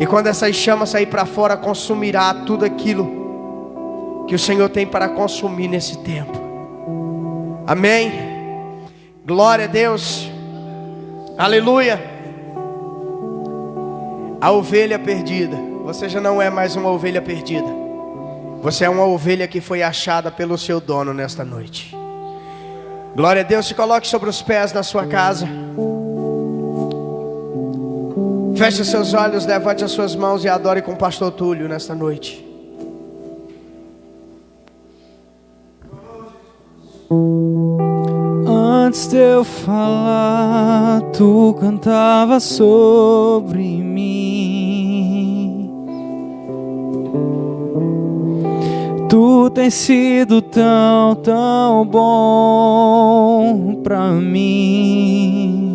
E quando essas chamas sair para fora, consumirá tudo aquilo que o Senhor tem para consumir nesse tempo. Amém. Glória a Deus. Aleluia. A ovelha perdida. Você já não é mais uma ovelha perdida. Você é uma ovelha que foi achada pelo seu dono nesta noite. Glória a Deus. Se coloque sobre os pés na sua casa. Feche seus olhos, levante as suas mãos e adore com o pastor Túlio nesta noite. Antes de eu falar, tu cantava sobre mim. Tu tens sido tão, tão bom pra mim.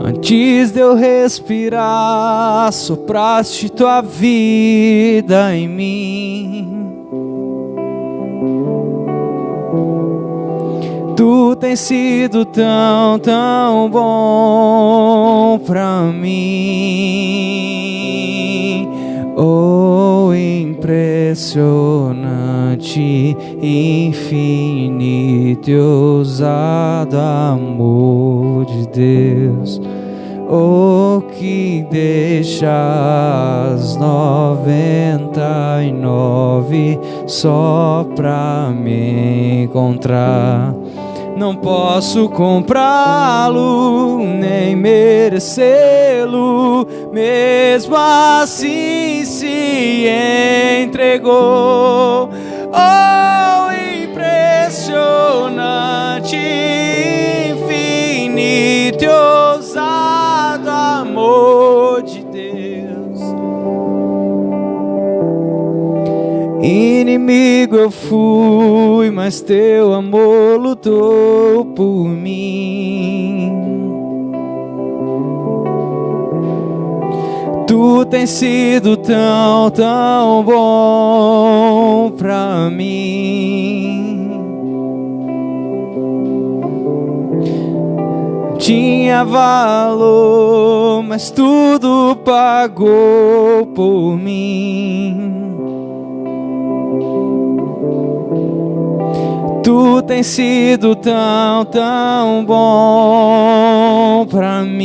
Antes de eu respirar, sopraste tua vida em mim. Tu tens sido tão, tão bom pra mim. Oh, impressionante, infinito e ousado amor de Deus. Oh, que deixa as 99 só pra me encontrar. Não posso comprá-lo, nem merecê-lo, mesmo assim se entregou. Oh, impressionante, infinito e ousado amor de Deus. inimigo eu fui, mas teu amor lutou por mim. Tu tens sido tão, tão bom pra mim. Tinha valor, mas tudo pagou por mim. Tu tens sido tão, tão bom pra mim.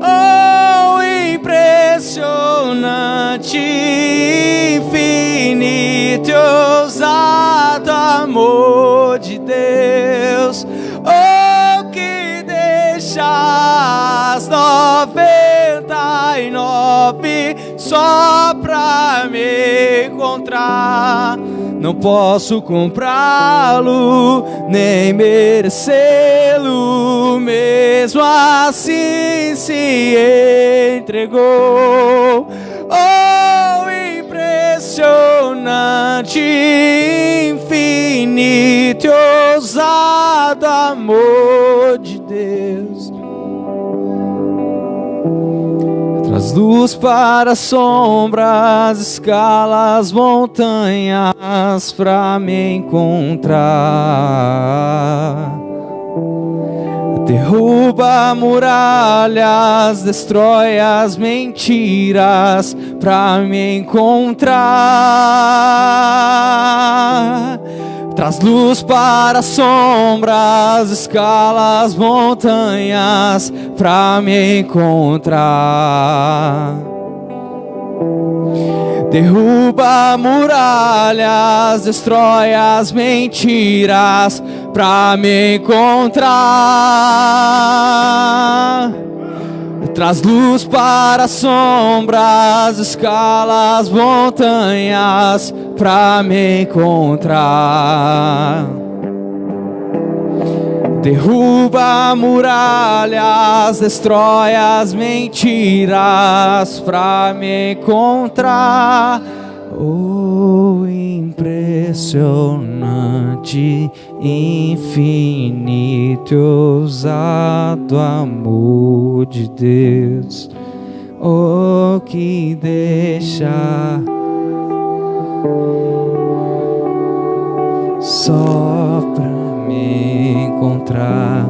Oh, impressionante, infinito e ousado amor de Deus. Oh, que deixa as 99 só pra me encontrar. Não posso comprá-lo, nem merecê-lo, mesmo assim se entregou. Oh, impressionante, infinito e ousado amor de Deus. Traz luz para sombras, escala as montanhas pra me encontrar. Derruba muralhas, destrói as mentiras pra me encontrar. Traz luz para sombras, escala as montanhas pra me encontrar. Derruba muralhas, destrói as mentiras pra me encontrar. Traz luz para sombras, escala as montanhas pra me encontrar. Derruba muralhas, destrói as mentiras pra me encontrar. Oh, impressionante, infinito e ousado amor de Deus. Oh, que deixa só pra me encontrar.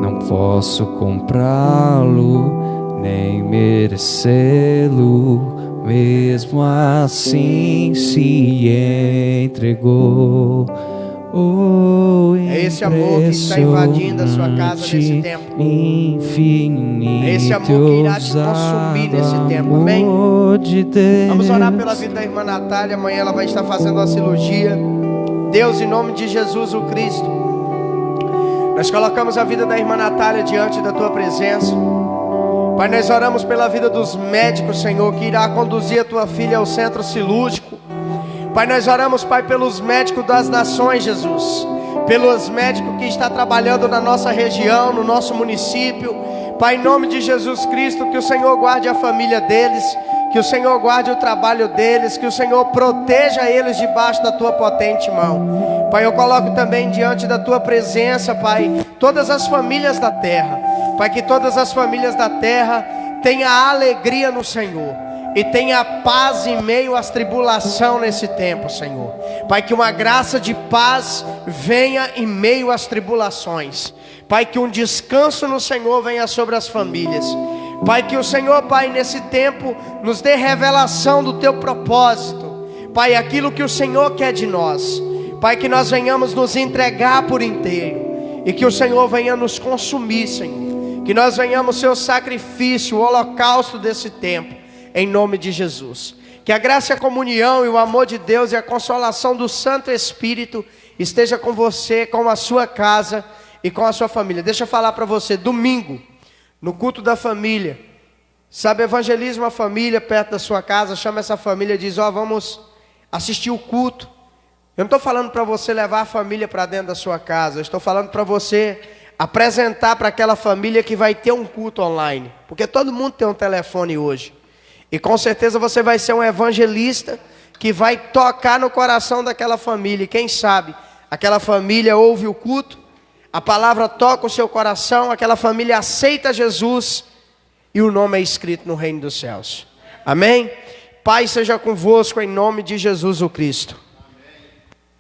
Não posso comprá-lo, nem merecê-lo, mesmo assim se entregou. Oh, é esse amor que está invadindo a sua casa nesse tempo. Infinito, é esse amor que irá te consumir nesse tempo, amém? Vamos orar pela vida da irmã Natália. Amanhã ela vai estar fazendo uma cirurgia. Deus, em nome de Jesus o Cristo, nós colocamos a vida da irmã Natália diante da tua presença. Pai, nós oramos pela vida dos médicos, Senhor, que irá conduzir a tua filha ao centro cirúrgico. Pai, nós oramos, Pai, pelos médicos das nações, Jesus, pelos médicos que estão trabalhando na nossa região, no nosso município. Pai, em nome de Jesus Cristo, que o Senhor guarde a família deles, que o Senhor guarde o trabalho deles, que o Senhor proteja eles debaixo da tua potente mão. Pai, eu coloco também diante da tua presença, Pai, todas as famílias da terra. Pai, que todas as famílias da terra tenham alegria no Senhor e tenha paz em meio às tribulações nesse tempo, Senhor. Pai, que uma graça de paz venha em meio às tribulações. Pai, que um descanso no Senhor venha sobre as famílias. Pai, que o Senhor, Pai, nesse tempo nos dê revelação do teu propósito. Pai, aquilo que o Senhor quer de nós. Pai, que nós venhamos nos entregar por inteiro e que o Senhor venha nos consumir, Senhor. Que nós venhamos ser o sacrifício, o holocausto desse tempo, em nome de Jesus. Que a graça, a comunhão e o amor de Deus e a consolação do Santo Espírito esteja com você, com a sua casa e com a sua família. Deixa eu falar para você, domingo, no culto da família, sabe, evangeliza uma família perto da sua casa, chama essa família e diz, vamos assistir o culto. Eu não estou falando para você levar a família para dentro da sua casa, eu estou falando para você apresentar para aquela família que vai ter um culto online, porque todo mundo tem um telefone hoje. E com certeza você vai ser um evangelista que vai tocar no coração daquela família. E quem sabe, aquela família ouve o culto, a palavra toca o seu coração, aquela família aceita Jesus e o nome é escrito no reino dos céus. Amém? Pai seja convosco em nome de Jesus o Cristo.